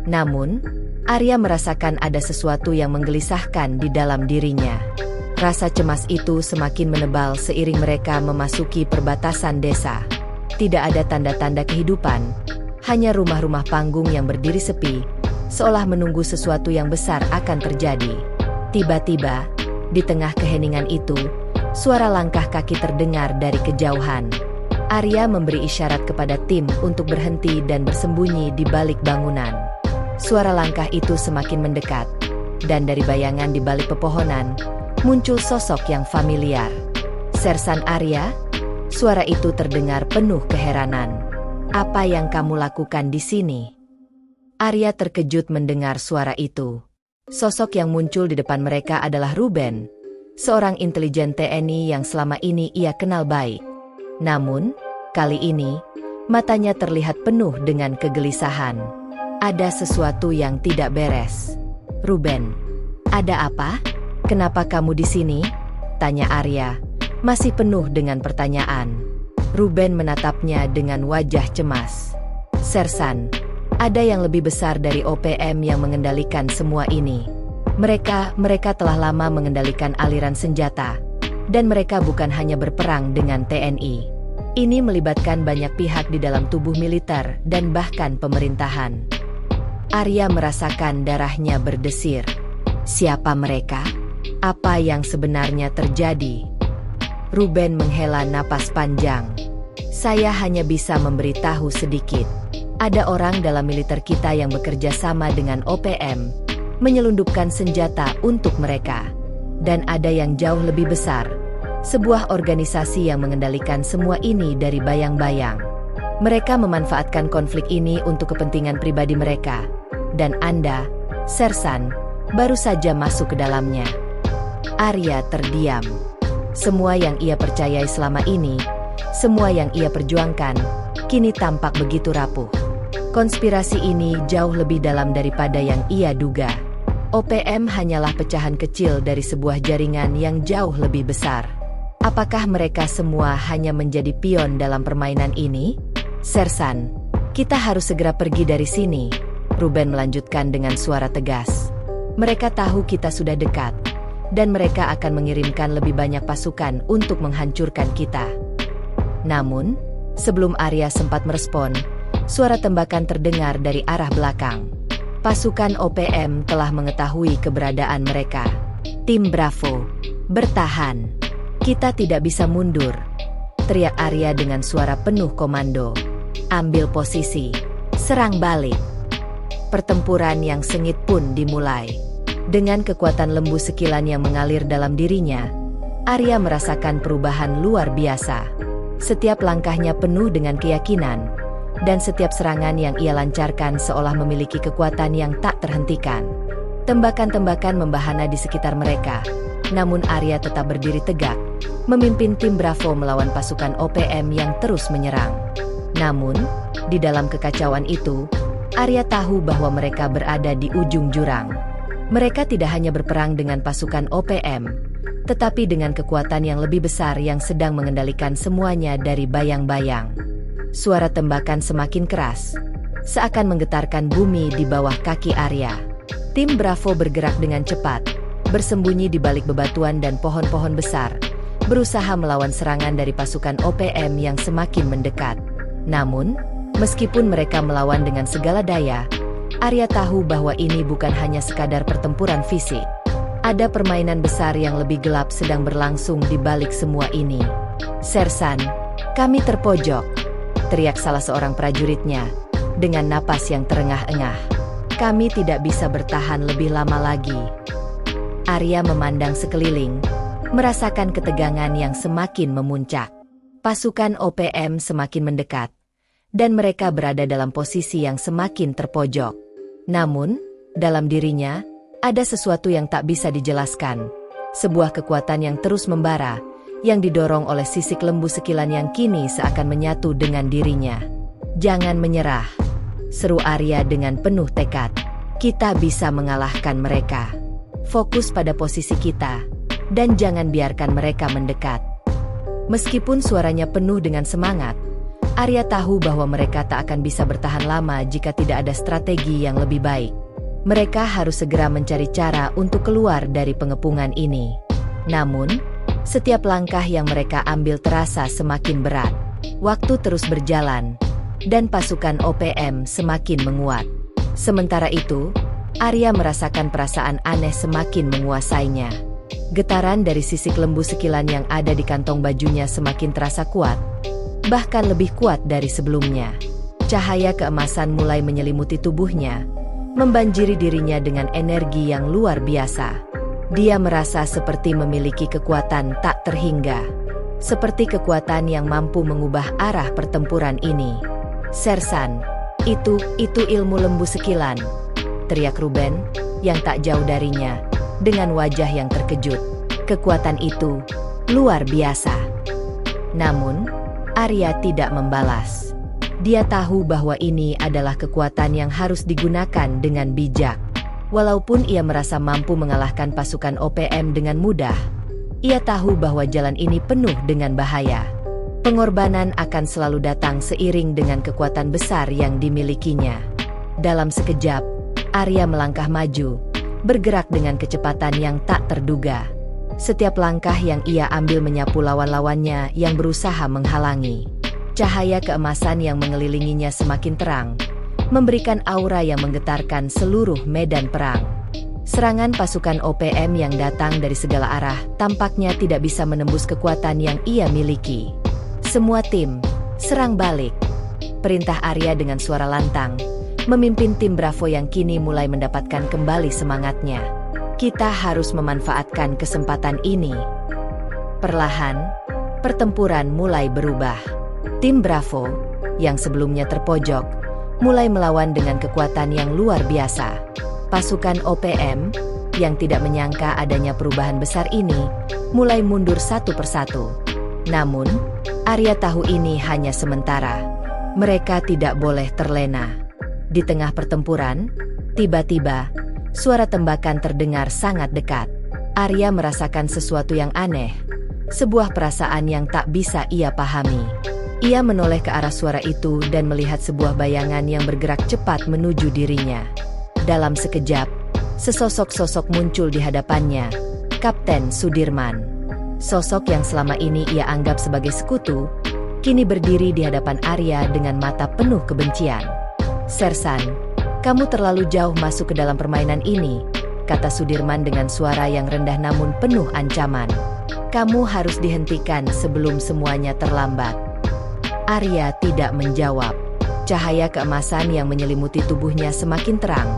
Namun, Arya merasakan ada sesuatu yang menggelisahkan di dalam dirinya. Rasa cemas itu semakin menebal seiring mereka memasuki perbatasan desa. Tidak ada tanda-tanda kehidupan, hanya rumah-rumah panggung yang berdiri sepi, seolah menunggu sesuatu yang besar akan terjadi. Tiba-tiba, di tengah keheningan itu, suara langkah kaki terdengar dari kejauhan. Arya memberi isyarat kepada tim untuk berhenti dan bersembunyi di balik bangunan. Suara langkah itu semakin mendekat, dan dari bayangan di balik pepohonan, muncul sosok yang familiar. Sersan Arya? Suara itu terdengar penuh keheranan. Apa yang kamu lakukan di sini? Arya terkejut mendengar suara itu. Sosok yang muncul di depan mereka adalah Ruben, seorang intelijen TNI yang selama ini ia kenal baik. Namun, kali ini, matanya terlihat penuh dengan kegelisahan. Ada sesuatu yang tidak beres. Ruben, ada apa? Kenapa kamu di sini? Tanya Arya, masih penuh dengan pertanyaan. Ruben menatapnya dengan wajah cemas. Sersan, ada yang lebih besar dari OPM yang mengendalikan semua ini. Mereka telah lama mengendalikan aliran senjata, dan mereka bukan hanya berperang dengan TNI. Ini melibatkan banyak pihak di dalam tubuh militer dan bahkan pemerintahan. Arya merasakan darahnya berdesir. Siapa mereka? Apa yang sebenarnya terjadi? Ruben menghela napas panjang. Saya hanya bisa memberitahu sedikit. Ada orang dalam militer kita yang bekerja sama dengan OPM, menyelundupkan senjata untuk mereka. Dan ada yang jauh lebih besar, sebuah organisasi yang mengendalikan semua ini dari bayang-bayang. Mereka memanfaatkan konflik ini untuk kepentingan pribadi mereka. Dan Anda, Sersan, baru saja masuk ke dalamnya. Arya terdiam. Semua yang ia percayai selama ini, semua yang ia perjuangkan, kini tampak begitu rapuh. Konspirasi ini jauh lebih dalam daripada yang ia duga. OPM hanyalah pecahan kecil dari sebuah jaringan yang jauh lebih besar. Apakah mereka semua hanya menjadi pion dalam permainan ini? Sersan, kita harus segera pergi dari sini, Ruben melanjutkan dengan suara tegas. Mereka tahu kita sudah dekat, dan mereka akan mengirimkan lebih banyak pasukan untuk menghancurkan kita. Namun, sebelum Arya sempat merespon, Suara tembakan terdengar dari arah belakang. Pasukan OPM telah mengetahui keberadaan mereka. Tim Bravo, bertahan. Kita tidak bisa mundur, teriak Arya dengan suara penuh komando. Ambil posisi, serang balik. Pertempuran yang sengit pun dimulai. Dengan kekuatan lembu sekilan yang mengalir dalam dirinya, Arya merasakan perubahan luar biasa. Setiap langkahnya penuh dengan keyakinan, dan setiap serangan yang ia lancarkan seolah memiliki kekuatan yang tak terhentikan. Tembakan-tembakan membahana di sekitar mereka, namun Arya tetap berdiri tegak, memimpin tim Bravo melawan pasukan OPM yang terus menyerang. Namun, di dalam kekacauan itu, Arya tahu bahwa mereka berada di ujung jurang. Mereka tidak hanya berperang dengan pasukan OPM, tetapi dengan kekuatan yang lebih besar yang sedang mengendalikan semuanya dari bayang-bayang. Suara tembakan semakin keras, seakan menggetarkan bumi di bawah kaki Arya. Tim Bravo bergerak dengan cepat, bersembunyi di balik bebatuan dan pohon-pohon besar, berusaha melawan serangan dari pasukan OPM yang semakin mendekat. Namun, meskipun mereka melawan dengan segala daya, Arya tahu bahwa ini bukan hanya sekadar pertempuran fisik. Ada permainan besar yang lebih gelap sedang berlangsung di balik semua ini. "Sersan, kami terpojok," teriak salah seorang prajuritnya, dengan napas yang terengah-engah. "Kami tidak bisa bertahan lebih lama lagi." Arya memandang sekeliling, merasakan ketegangan yang semakin memuncak. Pasukan OPM semakin mendekat, dan mereka berada dalam posisi yang semakin terpojok. Namun, dalam dirinya, ada sesuatu yang tak bisa dijelaskan. Sebuah kekuatan yang terus membara, yang didorong oleh sisik lembu sekilan yang kini seakan menyatu dengan dirinya. "Jangan menyerah," seru Arya dengan penuh tekad. "Kita bisa mengalahkan mereka. Fokus pada posisi kita, dan jangan biarkan mereka mendekat." Meskipun suaranya penuh dengan semangat, Arya tahu bahwa mereka tak akan bisa bertahan lama jika tidak ada strategi yang lebih baik. Mereka harus segera mencari cara untuk keluar dari pengepungan ini. Namun, setiap langkah yang mereka ambil terasa semakin berat. Waktu terus berjalan, dan pasukan OPM semakin menguat. Sementara itu, Arya merasakan perasaan aneh semakin menguasainya. Getaran dari sisik lembu sekilan yang ada di kantong bajunya semakin terasa kuat, bahkan lebih kuat dari sebelumnya. Cahaya keemasan mulai menyelimuti tubuhnya, membanjiri dirinya dengan energi yang luar biasa. Dia merasa seperti memiliki kekuatan tak terhingga, seperti kekuatan yang mampu mengubah arah pertempuran ini. "Sersan, itu ilmu lembu sekilan," teriak Ruben, yang tak jauh darinya, dengan wajah yang terkejut. Kekuatan itu luar biasa. Namun, Arya tidak membalas. Dia tahu bahwa ini adalah kekuatan yang harus digunakan dengan bijak. Walaupun ia merasa mampu mengalahkan pasukan OPM dengan mudah, ia tahu bahwa jalan ini penuh dengan bahaya. Pengorbanan akan selalu datang seiring dengan kekuatan besar yang dimilikinya. Dalam sekejap, Arya melangkah maju, bergerak dengan kecepatan yang tak terduga. Setiap langkah yang ia ambil menyapu lawan-lawannya yang berusaha menghalangi. Cahaya keemasan yang mengelilinginya semakin terang, memberikan aura yang menggetarkan seluruh medan perang. Serangan pasukan OPM yang datang dari segala arah tampaknya tidak bisa menembus kekuatan yang ia miliki. "Semua tim, serang balik," perintah Arya dengan suara lantang, memimpin tim Bravo yang kini mulai mendapatkan kembali semangatnya. "Kita harus memanfaatkan kesempatan ini." Perlahan, pertempuran mulai berubah. Tim Bravo, yang sebelumnya terpojok, mulai melawan dengan kekuatan yang luar biasa. Pasukan OPM, yang tidak menyangka adanya perubahan besar ini, mulai mundur satu persatu. Namun, Arya tahu ini hanya sementara. Mereka tidak boleh terlena. Di tengah pertempuran, tiba-tiba, suara tembakan terdengar sangat dekat. Arya merasakan sesuatu yang aneh, sebuah perasaan yang tak bisa ia pahami. Ia menoleh ke arah suara itu dan melihat sebuah bayangan yang bergerak cepat menuju dirinya. Dalam sekejap, sesosok muncul di hadapannya, Kapten Sudirman. Sosok yang selama ini ia anggap sebagai sekutu, kini berdiri di hadapan Arya dengan mata penuh kebencian. "Sersan, kamu terlalu jauh masuk ke dalam permainan ini," kata Sudirman dengan suara yang rendah namun penuh ancaman. "Kamu harus dihentikan sebelum semuanya terlambat." Arya tidak menjawab. Cahaya keemasan yang menyelimuti tubuhnya semakin terang,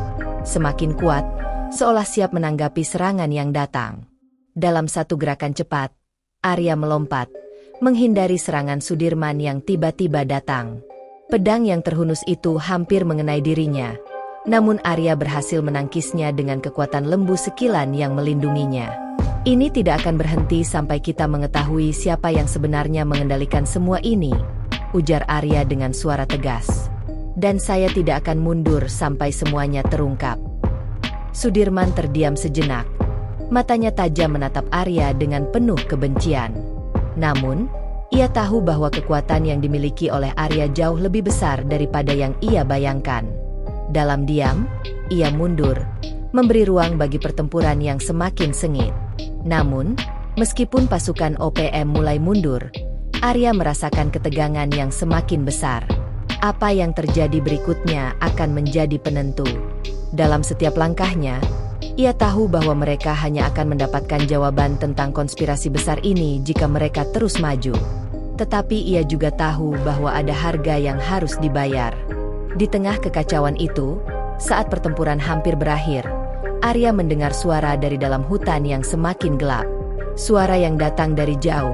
semakin kuat, seolah siap menanggapi serangan yang datang. Dalam satu gerakan cepat, Arya melompat, menghindari serangan Sudirman yang tiba-tiba datang. Pedang yang terhunus itu hampir mengenai dirinya, namun Arya berhasil menangkisnya dengan kekuatan lembu sekilan yang melindunginya. "Ini tidak akan berhenti sampai kita mengetahui siapa yang sebenarnya mengendalikan semua ini," ujar Arya dengan suara tegas. "Dan saya tidak akan mundur sampai semuanya terungkap." Sudirman terdiam sejenak. Matanya tajam menatap Arya dengan penuh kebencian. Namun, ia tahu bahwa kekuatan yang dimiliki oleh Arya jauh lebih besar daripada yang ia bayangkan. Dalam diam, ia mundur, memberi ruang bagi pertempuran yang semakin sengit. Namun, meskipun pasukan OPM mulai mundur, Arya merasakan ketegangan yang semakin besar. Apa yang terjadi berikutnya akan menjadi penentu. Dalam setiap langkahnya, ia tahu bahwa mereka hanya akan mendapatkan jawaban tentang konspirasi besar ini jika mereka terus maju. Tetapi ia juga tahu bahwa ada harga yang harus dibayar. Di tengah kekacauan itu, saat pertempuran hampir berakhir, Arya mendengar suara dari dalam hutan yang semakin gelap. Suara yang datang dari jauh,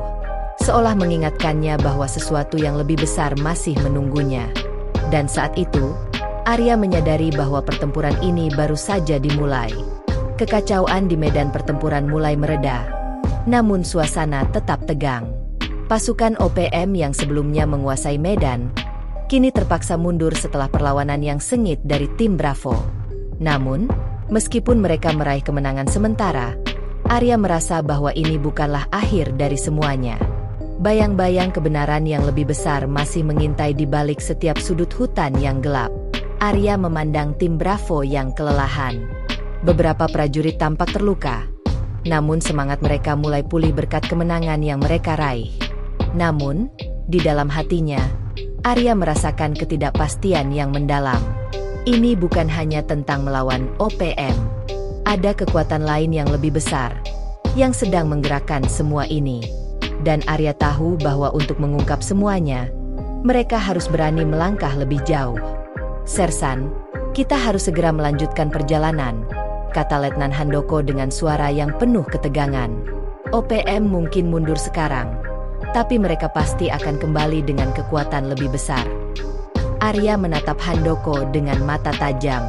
seolah mengingatkannya bahwa sesuatu yang lebih besar masih menunggunya. Dan saat itu, Arya menyadari bahwa pertempuran ini baru saja dimulai. Kekacauan di medan pertempuran mulai mereda, namun suasana tetap tegang. Pasukan OPM yang sebelumnya menguasai medan, kini terpaksa mundur setelah perlawanan yang sengit dari tim Bravo. Namun, meskipun mereka meraih kemenangan sementara, Arya merasa bahwa ini bukanlah akhir dari semuanya. Bayang-bayang kebenaran yang lebih besar masih mengintai di balik setiap sudut hutan yang gelap. Arya memandang tim Bravo yang kelelahan. Beberapa prajurit tampak terluka, namun semangat mereka mulai pulih berkat kemenangan yang mereka raih. Namun, di dalam hatinya, Arya merasakan ketidakpastian yang mendalam. Ini bukan hanya tentang melawan OPM. Ada kekuatan lain yang lebih besar, yang sedang menggerakkan semua ini. Dan Arya tahu bahwa untuk mengungkap semuanya, mereka harus berani melangkah lebih jauh. "Sersan, kita harus segera melanjutkan perjalanan," kata Letnan Handoko dengan suara yang penuh ketegangan. "OPM mungkin mundur sekarang, tapi mereka pasti akan kembali dengan kekuatan lebih besar." Arya menatap Handoko dengan mata tajam.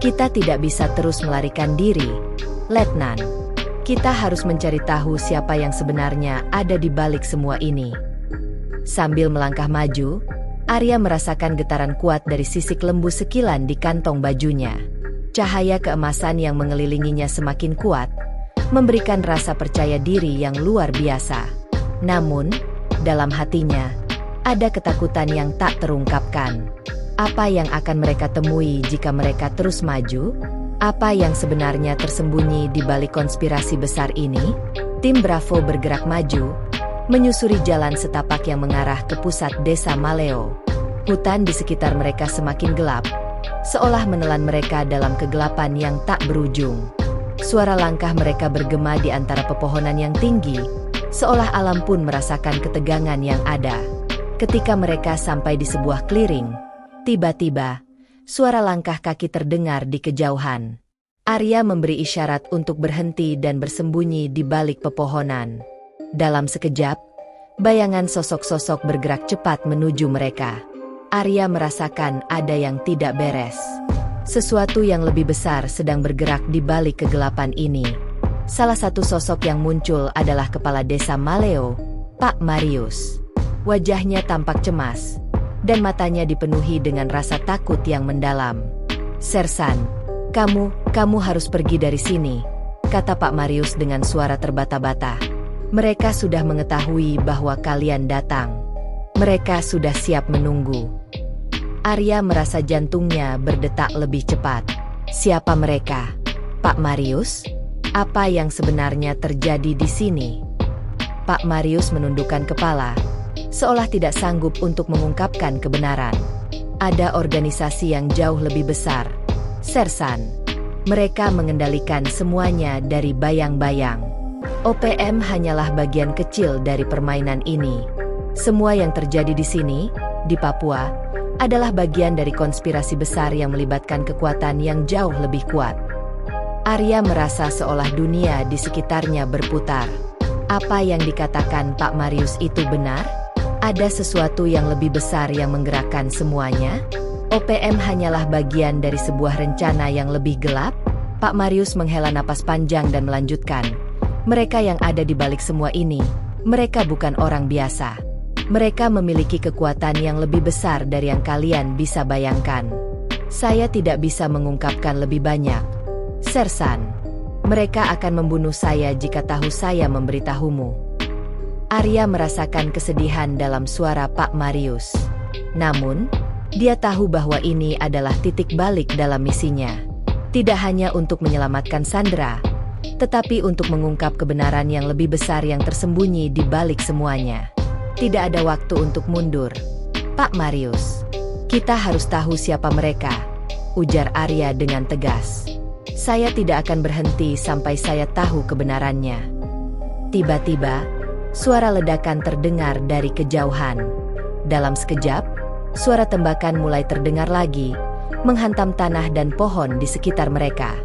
"Kita tidak bisa terus melarikan diri, Letnan. Kita harus mencari tahu siapa yang sebenarnya ada di balik semua ini." Sambil melangkah maju, Arya merasakan getaran kuat dari sisik lembu sekilan di kantong bajunya. Cahaya keemasan yang mengelilinginya semakin kuat, memberikan rasa percaya diri yang luar biasa. Namun, dalam hatinya, ada ketakutan yang tak terungkapkan. Apa yang akan mereka temui jika mereka terus maju? Apa yang sebenarnya tersembunyi di balik konspirasi besar ini? Tim Bravo bergerak maju, menyusuri jalan setapak yang mengarah ke pusat desa Maleo. Hutan di sekitar mereka semakin gelap, seolah menelan mereka dalam kegelapan yang tak berujung. Suara langkah mereka bergema di antara pepohonan yang tinggi, seolah alam pun merasakan ketegangan yang ada. Ketika mereka sampai di sebuah clearing, tiba-tiba, suara langkah kaki terdengar di kejauhan. Arya memberi isyarat untuk berhenti dan bersembunyi di balik pepohonan. Dalam sekejap, bayangan sosok-sosok bergerak cepat menuju mereka. Arya merasakan ada yang tidak beres. Sesuatu yang lebih besar sedang bergerak di balik kegelapan ini. Salah satu sosok yang muncul adalah kepala desa Maleo, Pak Marius. Wajahnya tampak cemas, dan matanya dipenuhi dengan rasa takut yang mendalam. "Sersan, kamu harus pergi dari sini," kata Pak Marius dengan suara terbata-bata. "Mereka sudah mengetahui bahwa kalian datang. Mereka sudah siap menunggu." Arya merasa jantungnya berdetak lebih cepat. Siapa mereka? Pak Marius? Apa yang sebenarnya terjadi di sini? Pak Marius menundukkan kepala, seolah tidak sanggup untuk mengungkapkan kebenaran. Ada organisasi yang jauh lebih besar, Sersan. Mereka mengendalikan semuanya dari bayang-bayang. OPM hanyalah bagian kecil dari permainan ini. Semua yang terjadi di sini, di Papua, adalah bagian dari konspirasi besar yang melibatkan kekuatan yang jauh lebih kuat. Arya merasa seolah dunia di sekitarnya berputar. Apa yang dikatakan Pak Marius itu benar? Ada sesuatu yang lebih besar yang menggerakkan semuanya? OPM hanyalah bagian dari sebuah rencana yang lebih gelap? Pak Marius menghela napas panjang dan melanjutkan. Mereka yang ada di balik semua ini, mereka bukan orang biasa. Mereka memiliki kekuatan yang lebih besar dari yang kalian bisa bayangkan. Saya tidak bisa mengungkapkan lebih banyak. Sersan, mereka akan membunuh saya jika tahu saya memberitahumu. Arya merasakan kesedihan dalam suara Pak Marius. Namun, dia tahu bahwa ini adalah titik balik dalam misinya. Tidak hanya untuk menyelamatkan Sandra, tetapi untuk mengungkap kebenaran yang lebih besar yang tersembunyi di balik semuanya. Tidak ada waktu untuk mundur. Pak Marius, kita harus tahu siapa mereka, ujar Arya dengan tegas. Saya tidak akan berhenti sampai saya tahu kebenarannya. Tiba-tiba, suara ledakan terdengar dari kejauhan. Dalam sekejap, suara tembakan mulai terdengar lagi, menghantam tanah dan pohon di sekitar mereka.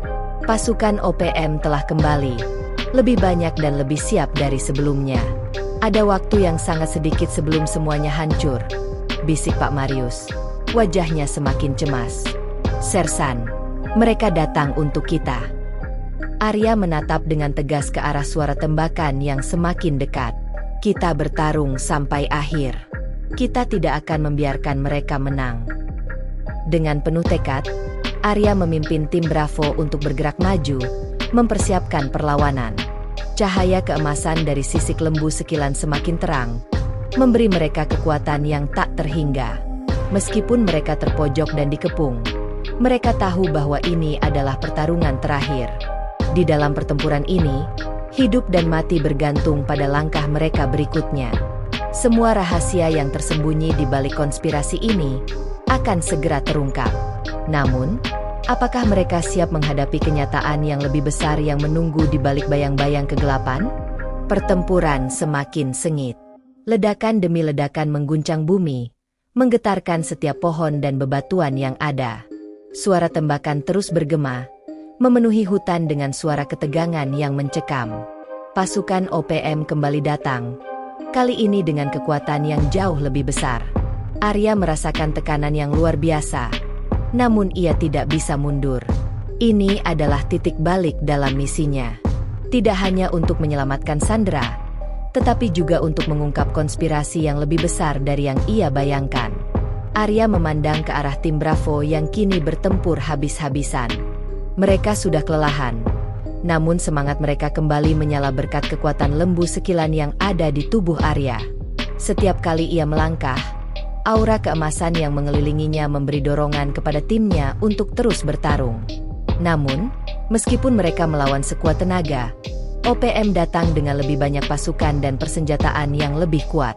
Pasukan OPM telah kembali, lebih banyak dan lebih siap dari sebelumnya. Ada waktu yang sangat sedikit sebelum semuanya hancur, bisik Pak Marius. Wajahnya semakin cemas. Sersan, mereka datang untuk kita. Arya menatap dengan tegas ke arah suara tembakan yang semakin dekat. Kita bertarung sampai akhir. Kita tidak akan membiarkan mereka menang. Dengan penuh tekad, Arya memimpin tim Bravo untuk bergerak maju, mempersiapkan perlawanan. Cahaya keemasan dari sisik lembu sekilan semakin terang, memberi mereka kekuatan yang tak terhingga. Meskipun mereka terpojok dan dikepung, mereka tahu bahwa ini adalah pertarungan terakhir. Di dalam pertempuran ini, hidup dan mati bergantung pada langkah mereka berikutnya. Semua rahasia yang tersembunyi di balik konspirasi ini akan segera terungkap. Namun, apakah mereka siap menghadapi kenyataan yang lebih besar yang menunggu di balik bayang-bayang kegelapan? Pertempuran semakin sengit. Ledakan demi ledakan mengguncang bumi, menggetarkan setiap pohon dan bebatuan yang ada. Suara tembakan terus bergema, memenuhi hutan dengan suara ketegangan yang mencekam. Pasukan OPM kembali datang, kali ini dengan kekuatan yang jauh lebih besar. Arya merasakan tekanan yang luar biasa. Namun ia tidak bisa mundur. Ini adalah titik balik dalam misinya. Tidak hanya untuk menyelamatkan Sandra, tetapi juga untuk mengungkap konspirasi yang lebih besar dari yang ia bayangkan. Arya memandang ke arah tim Bravo yang kini bertempur habis-habisan. Mereka sudah kelelahan, namun semangat mereka kembali menyala berkat kekuatan lembu sekilan yang ada di tubuh Arya. Setiap kali ia melangkah, aura keemasan yang mengelilinginya memberi dorongan kepada timnya untuk terus bertarung. Namun, meskipun mereka melawan sekuat tenaga, OPM datang dengan lebih banyak pasukan dan persenjataan yang lebih kuat.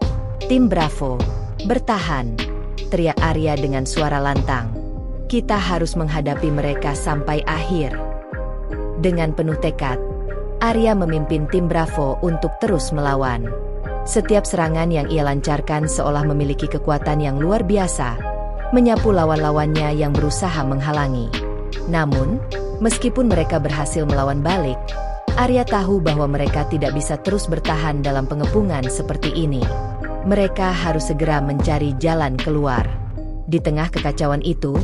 Tim Bravo, bertahan, teriak Arya dengan suara lantang. Kita harus menghadapi mereka sampai akhir. Dengan penuh tekad, Arya memimpin tim Bravo untuk terus melawan. Setiap serangan yang ia lancarkan seolah memiliki kekuatan yang luar biasa, menyapu lawan-lawannya yang berusaha menghalangi. Namun, meskipun mereka berhasil melawan balik, Arya tahu bahwa mereka tidak bisa terus bertahan dalam pengepungan seperti ini. Mereka harus segera mencari jalan keluar. Di tengah kekacauan itu,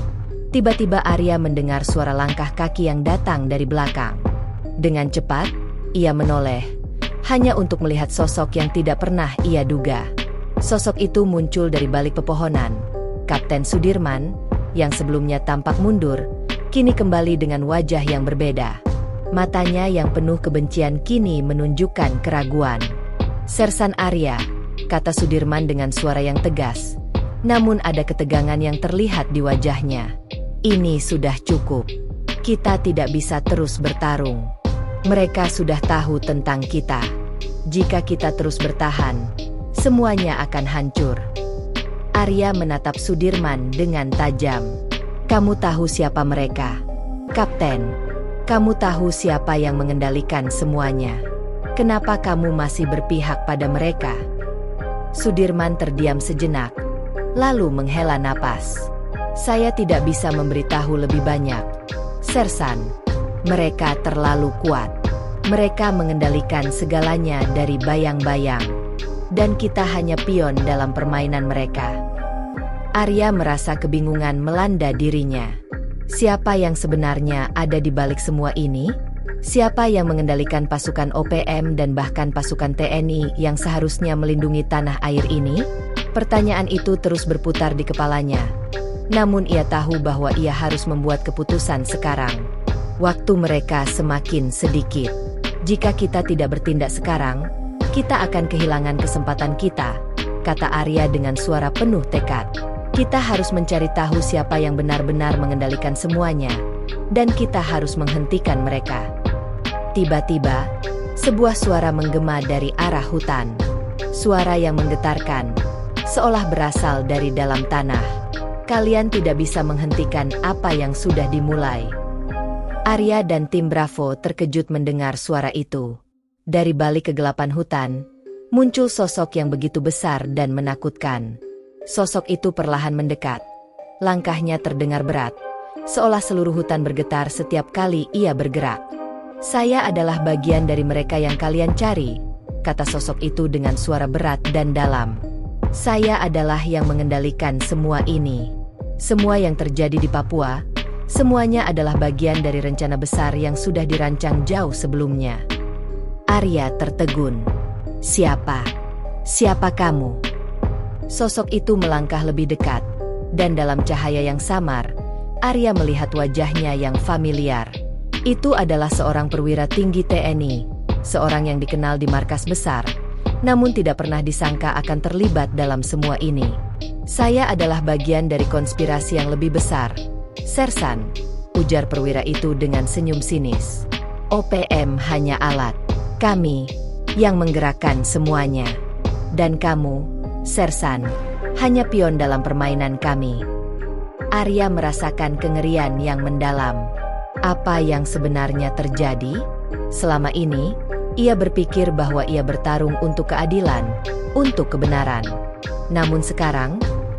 tiba-tiba Arya mendengar suara langkah kaki yang datang dari belakang. Dengan cepat, ia menoleh, hanya untuk melihat sosok yang tidak pernah ia duga. Sosok itu muncul dari balik pepohonan. Kapten Sudirman, yang sebelumnya tampak mundur, kini kembali dengan wajah yang berbeda. Matanya yang penuh kebencian kini menunjukkan keraguan. "Sersan Arya," kata Sudirman dengan suara yang tegas. Namun ada ketegangan yang terlihat di wajahnya. "Ini sudah cukup. Kita tidak bisa terus bertarung. Mereka sudah tahu tentang kita. Jika kita terus bertahan, semuanya akan hancur. Arya menatap Sudirman dengan tajam. Kamu tahu siapa mereka? Kapten, kamu tahu siapa yang mengendalikan semuanya. Kenapa kamu masih berpihak pada mereka? Sudirman terdiam sejenak, lalu menghela napas. Saya tidak bisa memberitahu lebih banyak. Sersan, mereka terlalu kuat. Mereka mengendalikan segalanya dari bayang-bayang. Dan kita hanya pion dalam permainan mereka. Arya merasa kebingungan melanda dirinya. Siapa yang sebenarnya ada di balik semua ini? Siapa yang mengendalikan pasukan OPM dan bahkan pasukan TNI yang seharusnya melindungi tanah air ini? Pertanyaan itu terus berputar di kepalanya. Namun ia tahu bahwa ia harus membuat keputusan sekarang. Waktu mereka semakin sedikit. Jika kita tidak bertindak sekarang, kita akan kehilangan kesempatan kita, kata Arya dengan suara penuh tekad. Kita harus mencari tahu siapa yang benar-benar mengendalikan semuanya, dan kita harus menghentikan mereka. Tiba-tiba, sebuah suara menggema dari arah hutan. Suara yang menggetarkan, seolah berasal dari dalam tanah. Kalian tidak bisa menghentikan apa yang sudah dimulai. Arya dan tim Bravo terkejut mendengar suara itu. Dari balik kegelapan hutan, muncul sosok yang begitu besar dan menakutkan. Sosok itu perlahan mendekat. Langkahnya terdengar berat, seolah seluruh hutan bergetar setiap kali ia bergerak. Saya adalah bagian dari mereka yang kalian cari, kata sosok itu dengan suara berat dan dalam. Saya adalah yang mengendalikan semua ini. Semua yang terjadi di Papua, semuanya adalah bagian dari rencana besar yang sudah dirancang jauh sebelumnya. Arya tertegun. Siapa? Siapa kamu? Sosok itu melangkah lebih dekat, dan dalam cahaya yang samar, Arya melihat wajahnya yang familiar. Itu adalah seorang perwira tinggi TNI, seorang yang dikenal di markas besar, namun tidak pernah disangka akan terlibat dalam semua ini. Saya adalah bagian dari konspirasi yang lebih besar. Sersan, ujar perwira itu dengan senyum sinis. OPM hanya alat. Kami yang menggerakkan semuanya. Dan kamu, Sersan, hanya pion dalam permainan kami. Arya merasakan kengerian yang mendalam. Apa yang sebenarnya terjadi? Selama ini, ia berpikir bahwa ia bertarung untuk keadilan, untuk kebenaran. Namun sekarang,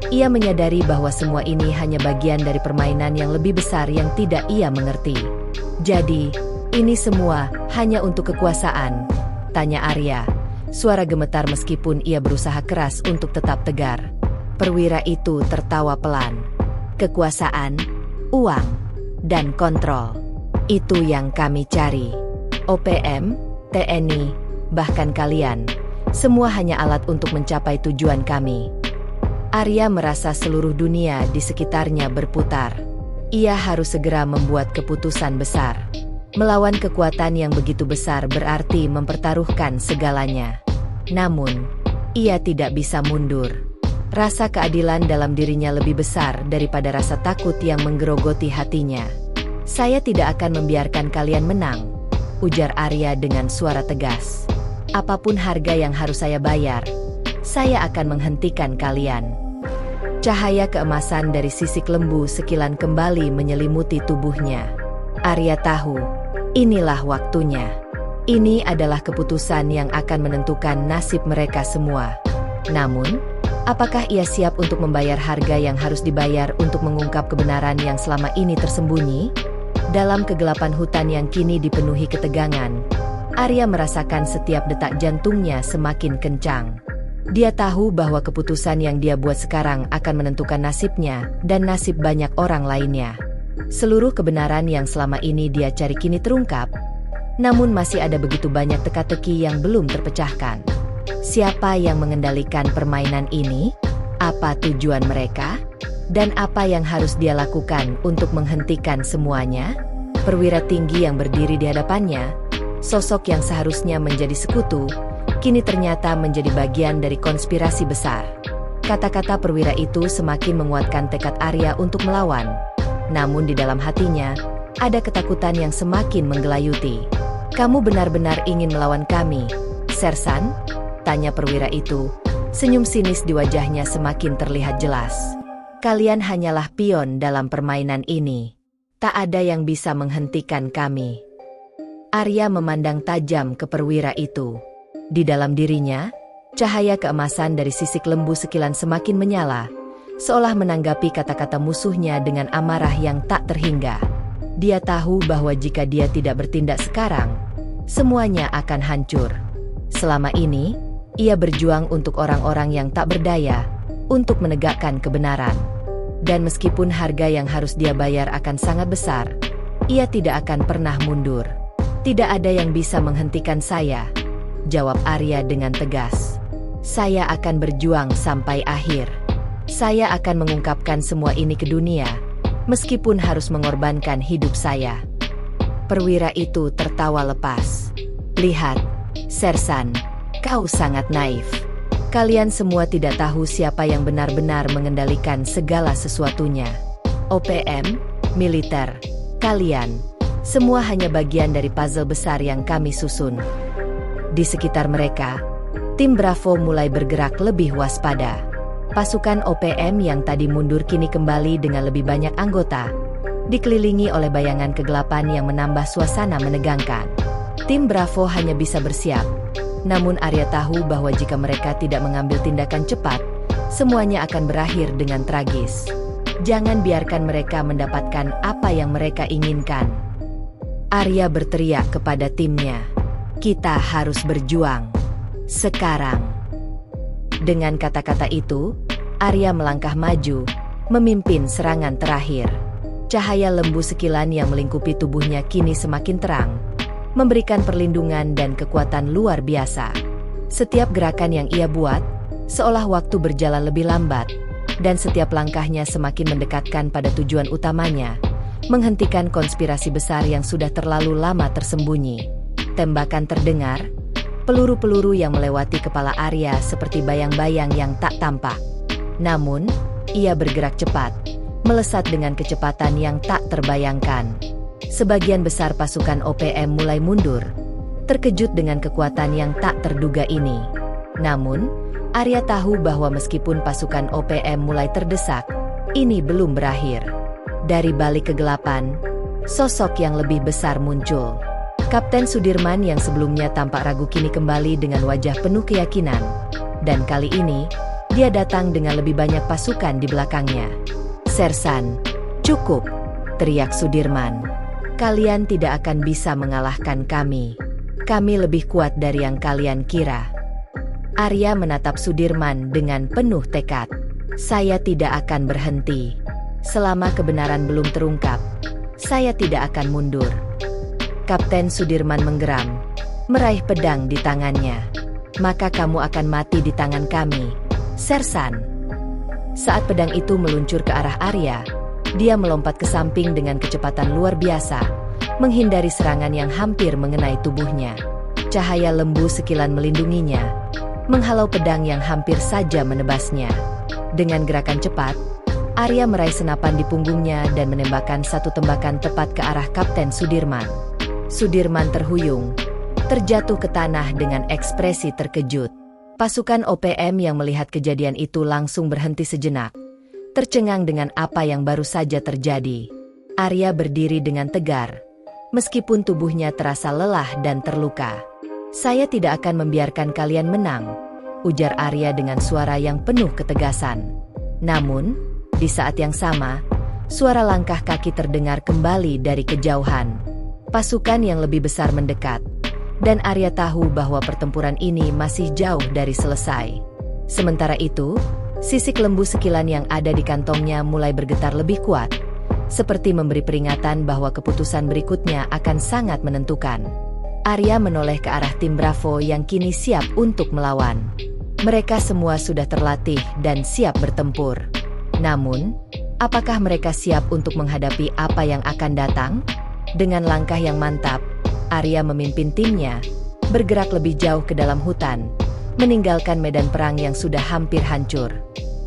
ia menyadari bahwa semua ini hanya bagian dari permainan yang lebih besar yang tidak ia mengerti. Jadi, ini semua hanya untuk kekuasaan? Tanya Arya. Suara gemetar meskipun ia berusaha keras untuk tetap tegar. Perwira itu tertawa pelan. Kekuasaan, uang, dan kontrol. Itu yang kami cari. OPM, TNI, bahkan kalian. Semua hanya alat untuk mencapai tujuan kami. Arya merasa seluruh dunia di sekitarnya berputar. Ia harus segera membuat keputusan besar. Melawan kekuatan yang begitu besar berarti mempertaruhkan segalanya. Namun, ia tidak bisa mundur. Rasa keadilan dalam dirinya lebih besar daripada rasa takut yang menggerogoti hatinya. Saya tidak akan membiarkan kalian menang, ujar Arya dengan suara tegas. Apapun harga yang harus saya bayar, saya akan menghentikan kalian. Cahaya keemasan dari sisik lembu sekilan kembali menyelimuti tubuhnya. Arya tahu, inilah waktunya. Ini adalah keputusan yang akan menentukan nasib mereka semua. Namun, apakah ia siap untuk membayar harga yang harus dibayar untuk mengungkap kebenaran yang selama ini tersembunyi? Dalam kegelapan hutan yang kini dipenuhi ketegangan, Arya merasakan setiap detak jantungnya semakin kencang. Dia tahu bahwa keputusan yang dia buat sekarang akan menentukan nasibnya dan nasib banyak orang lainnya. Seluruh kebenaran yang selama ini dia cari kini terungkap, namun masih ada begitu banyak teka-teki yang belum terpecahkan. Siapa yang mengendalikan permainan ini? Apa tujuan mereka? Dan apa yang harus dia lakukan untuk menghentikan semuanya? Perwira tinggi yang berdiri di hadapannya, sosok yang seharusnya menjadi sekutu, kini ternyata menjadi bagian dari konspirasi besar. Kata-kata perwira itu semakin menguatkan tekad Arya untuk melawan. Namun di dalam hatinya, ada ketakutan yang semakin menggelayuti. Kamu benar-benar ingin melawan kami, Sersan? Tanya perwira itu, Senyum sinis di wajahnya semakin terlihat jelas. Kalian hanyalah pion dalam permainan ini. Tak ada yang bisa menghentikan kami. Arya memandang tajam ke perwira itu. Di dalam dirinya, cahaya keemasan dari sisik lembu sekilan semakin menyala, seolah menanggapi kata-kata musuhnya dengan amarah yang tak terhingga. Dia tahu bahwa jika dia tidak bertindak sekarang, semuanya akan hancur. Selama ini, ia berjuang untuk orang-orang yang tak berdaya, untuk menegakkan kebenaran. Dan meskipun harga yang harus dia bayar akan sangat besar, ia tidak akan pernah mundur. Tidak ada yang bisa menghentikan saya, jawab Arya dengan tegas. Saya akan berjuang sampai akhir. Saya akan mengungkapkan semua ini ke dunia, meskipun harus mengorbankan hidup saya. Perwira itu tertawa lepas. Lihat, Sersan, kau sangat naif. Kalian semua tidak tahu siapa yang benar-benar mengendalikan segala sesuatunya. OPM, militer, kalian, semua hanya bagian dari puzzle besar yang kami susun. Di sekitar mereka, tim Bravo mulai bergerak lebih waspada. Pasukan OPM yang tadi mundur kini kembali dengan lebih banyak anggota, dikelilingi oleh bayangan kegelapan yang menambah suasana menegangkan. Tim Bravo hanya bisa bersiap, namun Arya tahu bahwa jika mereka tidak mengambil tindakan cepat, semuanya akan berakhir dengan tragis. Jangan biarkan mereka mendapatkan apa yang mereka inginkan. Arya berteriak kepada timnya, "Kita harus berjuang sekarang." Dengan kata-kata itu, Arya melangkah maju, memimpin serangan terakhir. Cahaya lembu sekilan yang melingkupi tubuhnya kini semakin terang, memberikan perlindungan dan kekuatan luar biasa. Setiap gerakan yang ia buat, seolah waktu berjalan lebih lambat, dan setiap langkahnya semakin mendekatkan pada tujuan utamanya, menghentikan konspirasi besar yang sudah terlalu lama tersembunyi. Tembakan terdengar, peluru-peluru yang melewati kepala Arya seperti bayang-bayang yang tak tampak. Namun, ia bergerak cepat, melesat dengan kecepatan yang tak terbayangkan. Sebagian besar pasukan OPM mulai mundur, terkejut dengan kekuatan yang tak terduga ini. Namun, Arya tahu bahwa meskipun pasukan OPM mulai terdesak, ini belum berakhir. Dari balik kegelapan, sosok yang lebih besar muncul. Kapten Sudirman yang sebelumnya tampak ragu kini kembali dengan wajah penuh keyakinan. Dan kali ini, dia datang dengan lebih banyak pasukan di belakangnya. "Sersan, cukup!" teriak Sudirman. "Kalian tidak akan bisa mengalahkan kami. Kami lebih kuat dari yang kalian kira." Arya menatap Sudirman dengan penuh tekad. "Saya tidak akan berhenti. Selama kebenaran belum terungkap, saya tidak akan mundur." Kapten Sudirman menggeram, meraih pedang di tangannya. "Maka kamu akan mati di tangan kami, Sersan." Saat pedang itu meluncur ke arah Arya, dia melompat ke samping dengan kecepatan luar biasa, menghindari serangan yang hampir mengenai tubuhnya. Cahaya lembu sekilan melindunginya, menghalau pedang yang hampir saja menebasnya. Dengan gerakan cepat, Arya meraih senapan di punggungnya dan menembakkan satu tembakan tepat ke arah Kapten Sudirman. Sudirman terhuyung, terjatuh ke tanah dengan ekspresi terkejut. Pasukan OPM yang melihat kejadian itu langsung berhenti sejenak, tercengang dengan apa yang baru saja terjadi. Arya berdiri dengan tegar, meskipun tubuhnya terasa lelah dan terluka. "Saya tidak akan membiarkan kalian menang," ujar Arya dengan suara yang penuh ketegasan. Namun, di saat yang sama, suara langkah kaki terdengar kembali dari kejauhan. Pasukan yang lebih besar mendekat, dan Arya tahu bahwa pertempuran ini masih jauh dari selesai. Sementara itu, sisik lembu sekilan yang ada di kantongnya mulai bergetar lebih kuat, seperti memberi peringatan bahwa keputusan berikutnya akan sangat menentukan. Arya menoleh ke arah tim Bravo yang kini siap untuk melawan. Mereka semua sudah terlatih dan siap bertempur. Namun, apakah mereka siap untuk menghadapi apa yang akan datang? Dengan langkah yang mantap, Arya memimpin timnya, bergerak lebih jauh ke dalam hutan, meninggalkan medan perang yang sudah hampir hancur.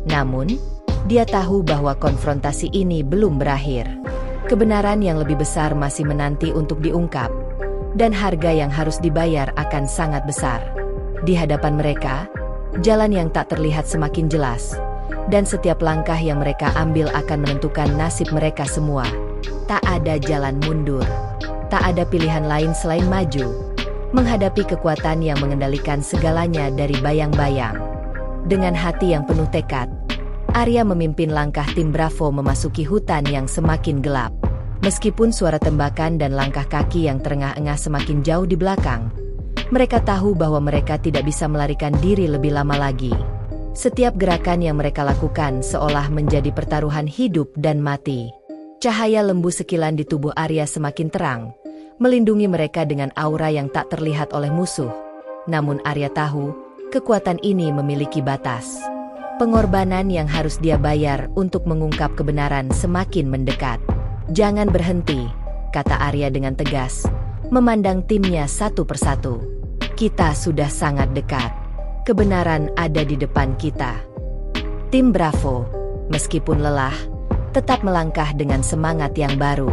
Namun, dia tahu bahwa konfrontasi ini belum berakhir. Kebenaran yang lebih besar masih menanti untuk diungkap, dan harga yang harus dibayar akan sangat besar. Di hadapan mereka, Jalan yang tak terlihat semakin jelas, dan setiap langkah yang mereka ambil akan menentukan nasib mereka semua. Tak ada jalan mundur. Tak ada pilihan lain selain maju, menghadapi kekuatan yang mengendalikan segalanya dari bayang-bayang. Dengan hati yang penuh tekad, Arya memimpin langkah tim Bravo memasuki hutan yang semakin gelap. Meskipun suara tembakan dan langkah kaki yang terengah-engah semakin jauh di belakang, mereka tahu bahwa mereka tidak bisa melarikan diri lebih lama lagi. Setiap gerakan yang mereka lakukan seolah menjadi pertaruhan hidup dan mati. Cahaya lembu sekilan di tubuh Arya semakin terang, melindungi mereka dengan aura yang tak terlihat oleh musuh. Namun Arya tahu, kekuatan ini memiliki batas. Pengorbanan yang harus dia bayar untuk mengungkap kebenaran semakin mendekat. "Jangan berhenti," kata Arya dengan tegas, memandang timnya satu persatu. "Kita sudah sangat dekat. Kebenaran ada di depan kita." Tim Bravo, meskipun lelah, tetap melangkah dengan semangat yang baru.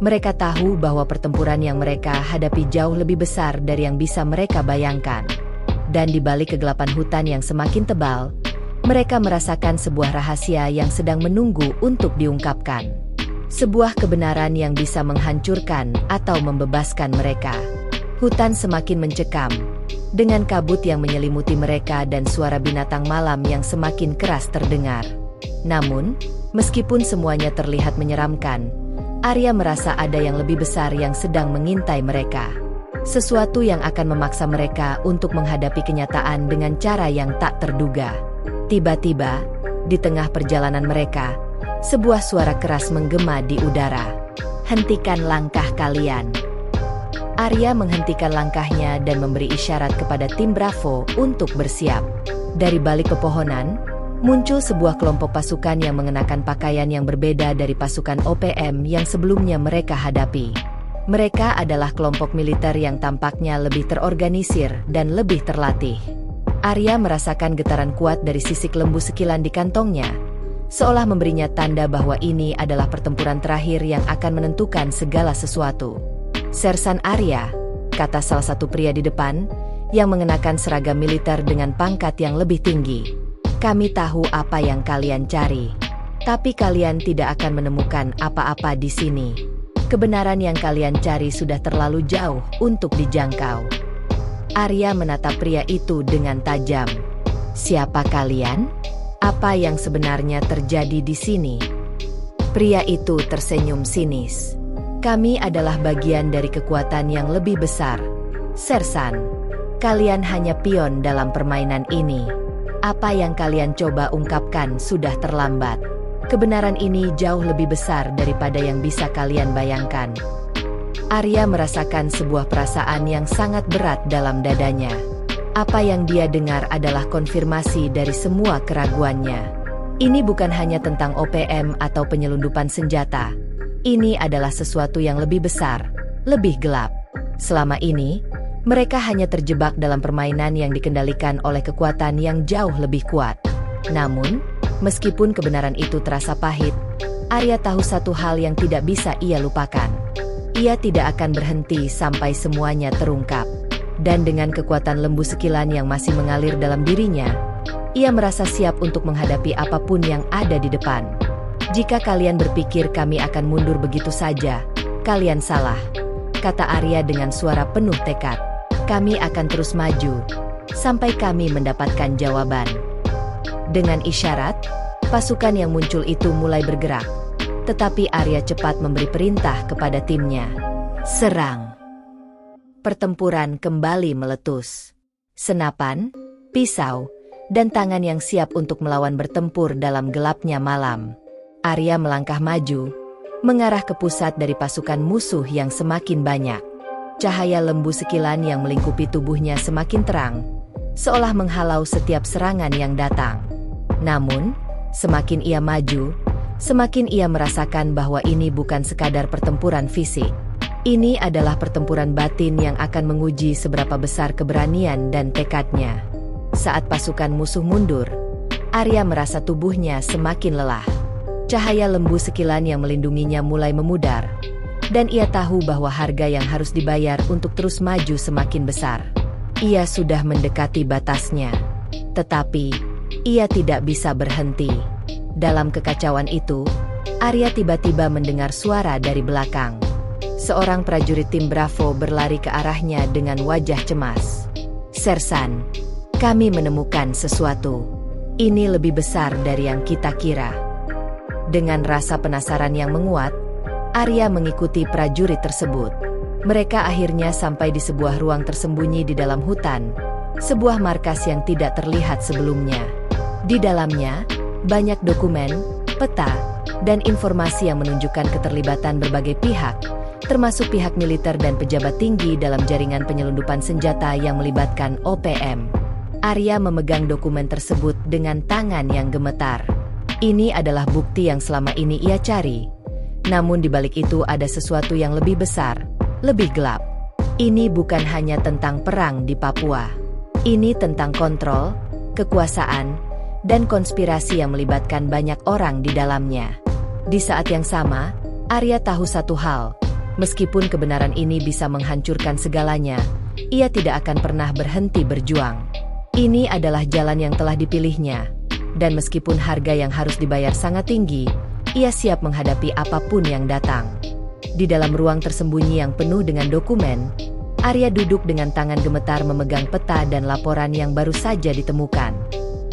Mereka tahu bahwa pertempuran yang mereka hadapi jauh lebih besar dari yang bisa mereka bayangkan. Dan di balik kegelapan hutan yang semakin tebal, mereka merasakan sebuah rahasia yang sedang menunggu untuk diungkapkan. Sebuah kebenaran yang bisa menghancurkan atau membebaskan mereka. Hutan semakin mencekam, dengan kabut yang menyelimuti mereka dan suara binatang malam yang semakin keras terdengar. Namun, meskipun semuanya terlihat menyeramkan, Arya merasa ada yang lebih besar yang sedang mengintai mereka. Sesuatu yang akan memaksa mereka untuk menghadapi kenyataan dengan cara yang tak terduga. Tiba-tiba, di tengah perjalanan mereka, sebuah suara keras menggema di udara. "Hentikan langkah kalian." Arya menghentikan langkahnya dan memberi isyarat kepada tim Bravo untuk bersiap. Dari balik pepohonan, muncul sebuah kelompok pasukan yang mengenakan pakaian yang berbeda dari pasukan OPM yang sebelumnya mereka hadapi. Mereka adalah kelompok militer yang tampaknya lebih terorganisir dan lebih terlatih. Arya merasakan getaran kuat dari sisik lembu sekilan di kantongnya, seolah memberinya tanda bahwa ini adalah pertempuran terakhir yang akan menentukan segala sesuatu. "Sersan Arya," kata salah satu pria di depan, yang mengenakan seragam militer dengan pangkat yang lebih tinggi. "Kami tahu apa yang kalian cari, tapi kalian tidak akan menemukan apa-apa di sini. Kebenaran yang kalian cari sudah terlalu jauh untuk dijangkau." Arya menatap pria itu dengan tajam. "Siapa kalian? Apa yang sebenarnya terjadi di sini?" Pria itu tersenyum sinis. "Kami adalah bagian dari kekuatan yang lebih besar, Sersan. Kalian hanya pion dalam permainan ini. Apa yang kalian coba ungkapkan sudah terlambat. Kebenaran ini jauh lebih besar daripada yang bisa kalian bayangkan." Arya merasakan sebuah perasaan yang sangat berat dalam dadanya. Apa yang dia dengar adalah konfirmasi dari semua keraguannya. Ini bukan hanya tentang OPM atau penyelundupan senjata. Ini adalah sesuatu yang lebih besar, lebih gelap. Selama ini, mereka hanya terjebak dalam permainan yang dikendalikan oleh kekuatan yang jauh lebih kuat. Namun, meskipun kebenaran itu terasa pahit, Arya tahu satu hal yang tidak bisa ia lupakan. Ia tidak akan berhenti sampai semuanya terungkap. Dan dengan kekuatan lembu sekilan yang masih mengalir dalam dirinya, ia merasa siap untuk menghadapi apapun yang ada di depan. "Jika kalian berpikir kami akan mundur begitu saja, kalian salah," kata Arya dengan suara penuh tekad. "Kami akan terus maju, sampai kami mendapatkan jawaban." Dengan isyarat, pasukan yang muncul itu mulai bergerak. Tetapi Arya cepat memberi perintah kepada timnya. "Serang!" Pertempuran kembali meletus. Senapan, pisau, dan tangan yang siap untuk melawan bertempur dalam gelapnya malam. Arya melangkah maju, mengarah ke pusat dari pasukan musuh yang semakin banyak. Cahaya lembu sekilan yang melingkupi tubuhnya semakin terang, seolah menghalau setiap serangan yang datang. Namun, semakin ia maju, semakin ia merasakan bahwa ini bukan sekadar pertempuran fisik. Ini adalah pertempuran batin yang akan menguji seberapa besar keberanian dan tekadnya. Saat pasukan musuh mundur, Arya merasa tubuhnya semakin lelah. Cahaya lembu sekilan yang melindunginya mulai memudar, dan ia tahu bahwa harga yang harus dibayar untuk terus maju semakin besar. Ia sudah mendekati batasnya. Tetapi, ia tidak bisa berhenti. Dalam kekacauan itu, Arya tiba-tiba mendengar suara dari belakang. Seorang prajurit tim Bravo berlari ke arahnya dengan wajah cemas. "Sersan, kami menemukan sesuatu. Ini lebih besar dari yang kita kira." Dengan rasa penasaran yang menguat, Arya mengikuti prajurit tersebut. Mereka akhirnya sampai di sebuah ruang tersembunyi di dalam hutan, sebuah markas yang tidak terlihat sebelumnya. Di dalamnya, banyak dokumen, peta, dan informasi yang menunjukkan keterlibatan berbagai pihak, termasuk pihak militer dan pejabat tinggi dalam jaringan penyelundupan senjata yang melibatkan OPM. Arya memegang dokumen tersebut dengan tangan yang gemetar. Ini adalah bukti yang selama ini ia cari. Namun di balik itu ada sesuatu yang lebih besar, lebih gelap. Ini bukan hanya tentang perang di Papua. Ini tentang kontrol, kekuasaan, dan konspirasi yang melibatkan banyak orang di dalamnya. Di saat yang sama, Arya tahu satu hal. Meskipun kebenaran ini bisa menghancurkan segalanya, ia tidak akan pernah berhenti berjuang. Ini adalah jalan yang telah dipilihnya. Dan meskipun harga yang harus dibayar sangat tinggi, ia siap menghadapi apapun yang datang. Di dalam ruang tersembunyi yang penuh dengan dokumen, Arya duduk dengan tangan gemetar memegang peta dan laporan yang baru saja ditemukan.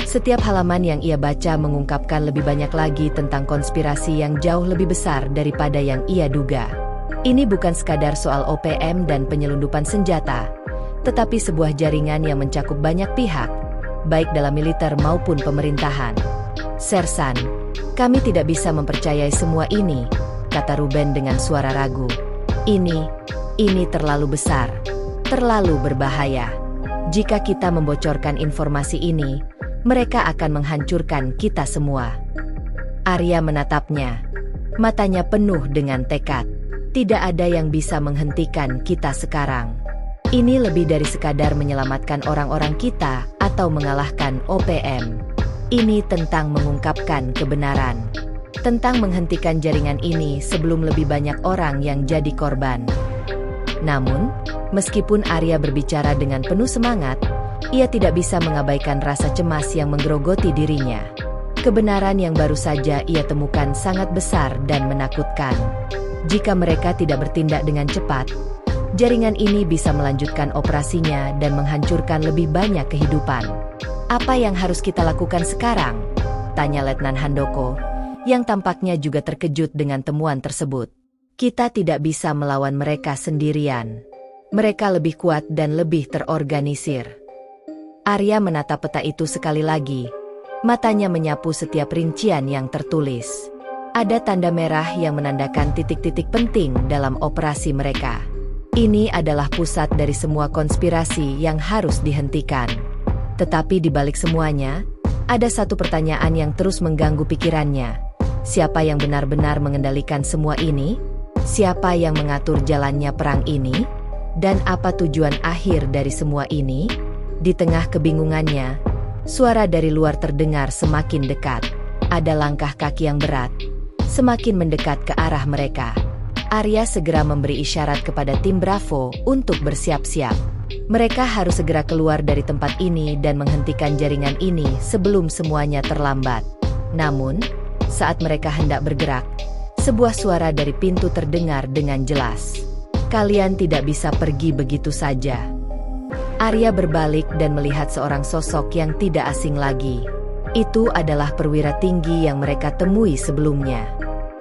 Setiap halaman yang ia baca mengungkapkan lebih banyak lagi tentang konspirasi yang jauh lebih besar daripada yang ia duga. Ini bukan sekadar soal OPM dan penyelundupan senjata, tetapi sebuah jaringan yang mencakup banyak pihak, baik dalam militer maupun pemerintahan. "Sersan, kami tidak bisa mempercayai semua ini," kata Ruben dengan suara ragu. Ini terlalu besar, terlalu berbahaya. Jika kita membocorkan informasi ini, mereka akan menghancurkan kita semua." Arya menatapnya. Matanya penuh dengan tekad. Tidak ada yang bisa menghentikan kita sekarang. Ini lebih dari sekadar menyelamatkan orang-orang kita atau mengalahkan OPM. Ini tentang mengungkapkan kebenaran. Tentang menghentikan jaringan ini sebelum lebih banyak orang yang jadi korban. Namun, meskipun Arya berbicara dengan penuh semangat, ia tidak bisa mengabaikan rasa cemas yang menggerogoti dirinya. Kebenaran yang baru saja ia temukan sangat besar dan menakutkan. Jika mereka tidak bertindak dengan cepat, jaringan ini bisa melanjutkan operasinya dan menghancurkan lebih banyak kehidupan. "Apa yang harus kita lakukan sekarang?" tanya Letnan Handoko, yang tampaknya juga terkejut dengan temuan tersebut. "Kita tidak bisa melawan mereka sendirian. Mereka lebih kuat dan lebih terorganisir." Arya menatap peta itu sekali lagi. Matanya menyapu setiap rincian yang tertulis. Ada tanda merah yang menandakan titik-titik penting dalam operasi mereka. Ini adalah pusat dari semua konspirasi yang harus dihentikan. Tetapi di balik semuanya, ada satu pertanyaan yang terus mengganggu pikirannya. Siapa yang benar-benar mengendalikan semua ini? Siapa yang mengatur jalannya perang ini? Dan apa tujuan akhir dari semua ini? Di tengah kebingungannya, suara dari luar terdengar semakin dekat. Ada langkah kaki yang berat, semakin mendekat ke arah mereka. Arya segera memberi isyarat kepada tim Bravo untuk bersiap-siap. Mereka harus segera keluar dari tempat ini dan menghentikan jaringan ini sebelum semuanya terlambat. Namun, saat mereka hendak bergerak, sebuah suara dari pintu terdengar dengan jelas. "Kalian tidak bisa pergi begitu saja." Arya berbalik dan melihat seorang sosok yang tidak asing lagi. Itu adalah perwira tinggi yang mereka temui sebelumnya.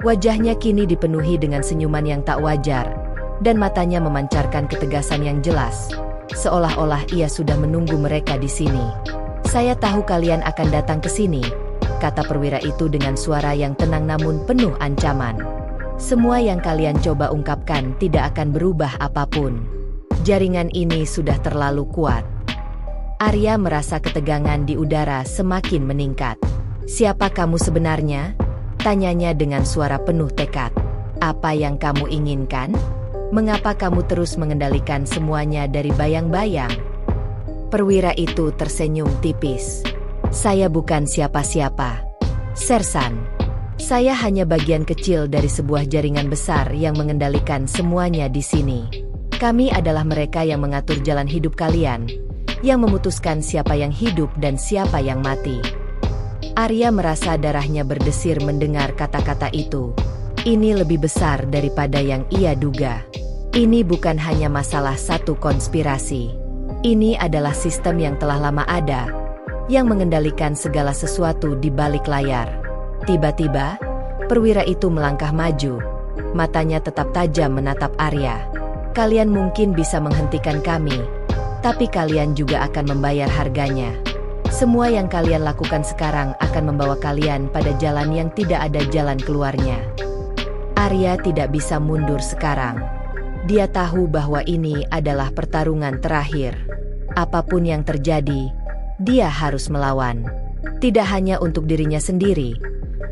Wajahnya kini dipenuhi dengan senyuman yang tak wajar, dan matanya memancarkan ketegasan yang jelas, seolah-olah ia sudah menunggu mereka di sini. "Saya tahu kalian akan datang ke sini," kata perwira itu dengan suara yang tenang namun penuh ancaman. "Semua yang kalian coba ungkapkan tidak akan berubah apapun. Jaringan ini sudah terlalu kuat." Arya merasa ketegangan di udara semakin meningkat. "Siapa kamu sebenarnya?" tanyanya dengan suara penuh tekad. "Apa yang kamu inginkan? Mengapa kamu terus mengendalikan semuanya dari bayang-bayang?" Perwira itu tersenyum tipis. "Saya bukan siapa-siapa, Sersan. Saya hanya bagian kecil dari sebuah jaringan besar yang mengendalikan semuanya di sini. Kami adalah mereka yang mengatur jalan hidup kalian, yang memutuskan siapa yang hidup dan siapa yang mati. Arya merasa darahnya berdesir mendengar kata-kata itu. Ini lebih besar daripada yang ia duga. Ini bukan hanya masalah satu konspirasi. Ini adalah sistem yang telah lama ada, yang mengendalikan segala sesuatu di balik layar. Tiba-tiba, perwira itu melangkah maju. Matanya tetap tajam menatap Arya. Kalian mungkin bisa menghentikan kami, tapi kalian juga akan membayar harganya. Semua yang kalian lakukan sekarang akan membawa kalian pada jalan yang tidak ada jalan keluarnya. Arya tidak bisa mundur sekarang. Dia tahu bahwa ini adalah pertarungan terakhir. Apapun yang terjadi, dia harus melawan. Tidak hanya untuk dirinya sendiri,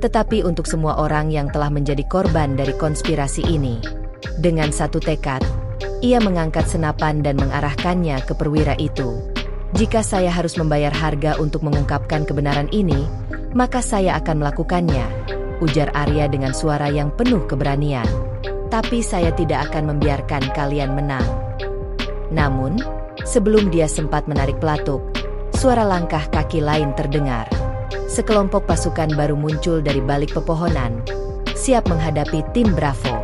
tetapi untuk semua orang yang telah menjadi korban dari konspirasi ini. Dengan satu tekad, ia mengangkat senapan dan mengarahkannya ke perwira itu. Jika saya harus membayar harga untuk mengungkapkan kebenaran ini, maka saya akan melakukannya, ujar Arya dengan suara yang penuh keberanian. Tapi saya tidak akan membiarkan kalian menang. Namun, sebelum dia sempat menarik pelatuk, suara langkah kaki lain terdengar. Sekelompok pasukan baru muncul dari balik pepohonan, siap menghadapi tim Bravo.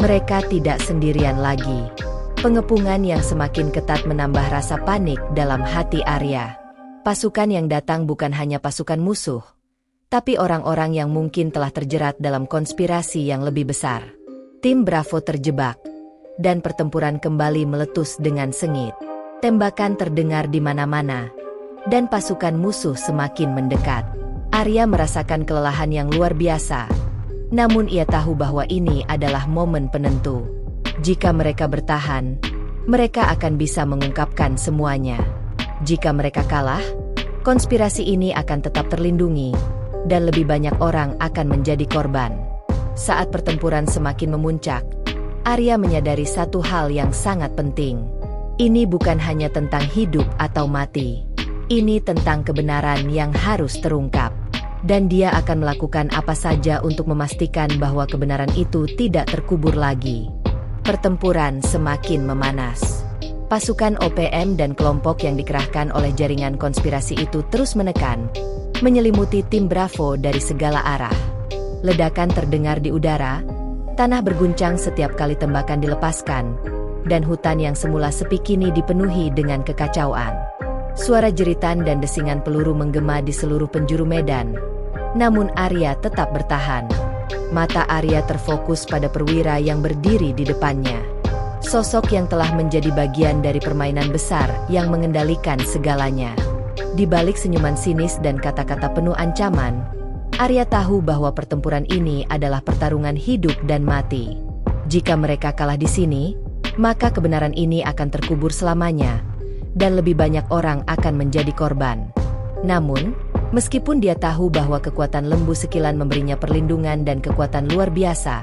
Mereka tidak sendirian lagi. Pengepungan yang semakin ketat menambah rasa panik dalam hati Arya. Pasukan yang datang bukan hanya pasukan musuh, tapi orang-orang yang mungkin telah terjerat dalam konspirasi yang lebih besar. Tim Bravo terjebak, dan pertempuran kembali meletus dengan sengit. Tembakan terdengar di mana-mana, dan pasukan musuh semakin mendekat. Arya merasakan kelelahan yang luar biasa, namun ia tahu bahwa ini adalah momen penentu. Jika mereka bertahan, mereka akan bisa mengungkapkan semuanya. Jika mereka kalah, konspirasi ini akan tetap terlindungi, dan lebih banyak orang akan menjadi korban. Saat pertempuran semakin memuncak, Arya menyadari satu hal yang sangat penting. Ini bukan hanya tentang hidup atau mati. Ini tentang kebenaran yang harus terungkap. Dan dia akan melakukan apa saja untuk memastikan bahwa kebenaran itu tidak terkubur lagi. Pertempuran semakin memanas. Pasukan OPM dan kelompok yang dikerahkan oleh jaringan konspirasi itu terus menekan, menyelimuti tim Bravo dari segala arah. Ledakan terdengar di udara, tanah berguncang setiap kali tembakan dilepaskan, dan hutan yang semula sepi kini dipenuhi dengan kekacauan. Suara jeritan dan desingan peluru menggema di seluruh penjuru medan. Namun Arya tetap bertahan. Mata Arya terfokus pada perwira yang berdiri di depannya. Sosok yang telah menjadi bagian dari permainan besar yang mengendalikan segalanya. Di balik senyuman sinis dan kata-kata penuh ancaman, Arya tahu bahwa pertempuran ini adalah pertarungan hidup dan mati. Jika mereka kalah di sini, maka kebenaran ini akan terkubur selamanya, dan lebih banyak orang akan menjadi korban. Namun, meskipun dia tahu bahwa kekuatan lembu sekilan memberinya perlindungan dan kekuatan luar biasa,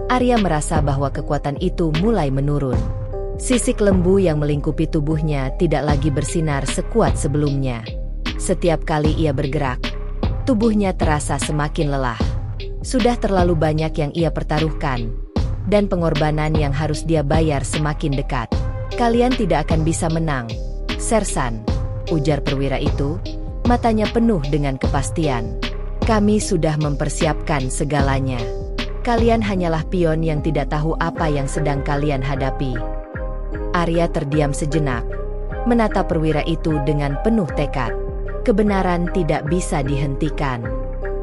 Arya merasa bahwa kekuatan itu mulai menurun. Sisik lembu yang melingkupi tubuhnya tidak lagi bersinar sekuat sebelumnya. Setiap kali ia bergerak, tubuhnya terasa semakin lelah. Sudah terlalu banyak yang ia pertaruhkan, dan pengorbanan yang harus dia bayar semakin dekat. Kalian tidak akan bisa menang, Sersan, ujar perwira itu, matanya penuh dengan kepastian. Kami sudah mempersiapkan segalanya. Kalian hanyalah pion yang tidak tahu apa yang sedang kalian hadapi. Arya terdiam sejenak, menatap perwira itu dengan penuh tekad. Kebenaran tidak bisa dihentikan.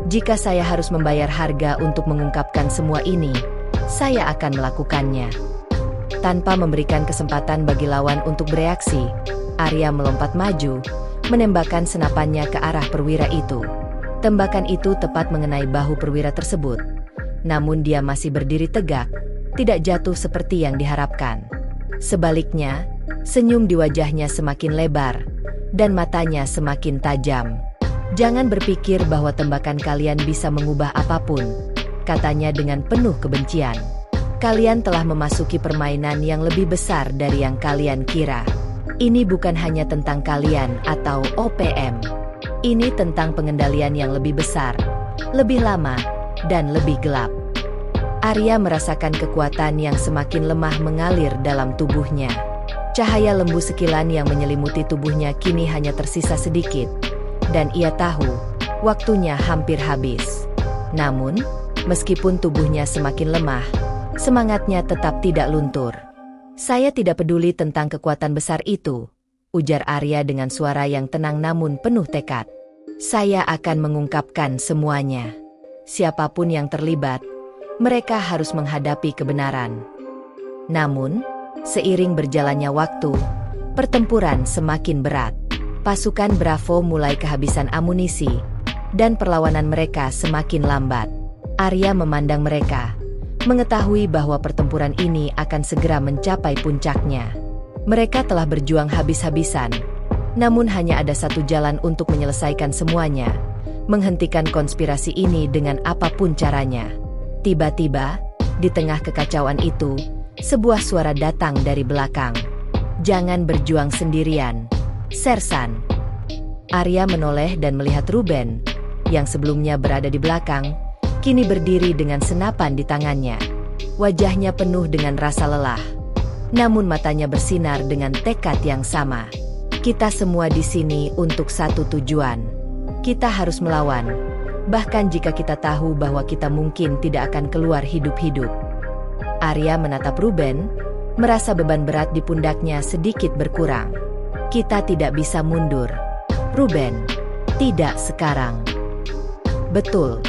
Jika saya harus membayar harga untuk mengungkapkan semua ini, saya akan melakukannya. Tanpa memberikan kesempatan bagi lawan untuk bereaksi, Arya melompat maju, menembakkan senapannya ke arah perwira itu. Tembakan itu tepat mengenai bahu perwira tersebut. Namun dia masih berdiri tegak, tidak jatuh seperti yang diharapkan. Sebaliknya, senyum di wajahnya semakin lebar, dan matanya semakin tajam. Jangan berpikir bahwa tembakan kalian bisa mengubah apapun, katanya dengan penuh kebencian. Kalian telah memasuki permainan yang lebih besar dari yang kalian kira. Ini bukan hanya tentang kalian atau OPM. Ini tentang pengendalian yang lebih besar, lebih lama, dan lebih gelap. Arya merasakan kekuatan yang semakin lemah mengalir dalam tubuhnya. Cahaya lembu sekilan yang menyelimuti tubuhnya kini hanya tersisa sedikit, dan ia tahu waktunya hampir habis. Namun, meskipun tubuhnya semakin lemah, semangatnya tetap tidak luntur. "Saya tidak peduli tentang kekuatan besar itu," ujar Arya dengan suara yang tenang namun penuh tekad. "Saya akan mengungkapkan semuanya. Siapapun yang terlibat, mereka harus menghadapi kebenaran." Namun, seiring berjalannya waktu, pertempuran semakin berat. Pasukan Bravo mulai kehabisan amunisi, dan perlawanan mereka semakin lambat. Arya memandang mereka, mengetahui bahwa pertempuran ini akan segera mencapai puncaknya. Mereka telah berjuang habis-habisan, namun hanya ada satu jalan untuk menyelesaikan semuanya, menghentikan konspirasi ini dengan apapun caranya. Tiba-tiba, di tengah kekacauan itu, sebuah suara datang dari belakang. "Jangan berjuang sendirian, Sersan." Arya menoleh dan melihat Ruben, yang sebelumnya berada di belakang, kini berdiri dengan senapan di tangannya. Wajahnya penuh dengan rasa lelah, namun matanya bersinar dengan tekad yang sama. "Kita semua di sini untuk satu tujuan. Kita harus melawan, bahkan jika kita tahu bahwa kita mungkin tidak akan keluar hidup-hidup." Arya menatap Ruben, merasa beban berat di pundaknya sedikit berkurang. "Kita tidak bisa mundur, Ruben. Tidak sekarang." "Betul,"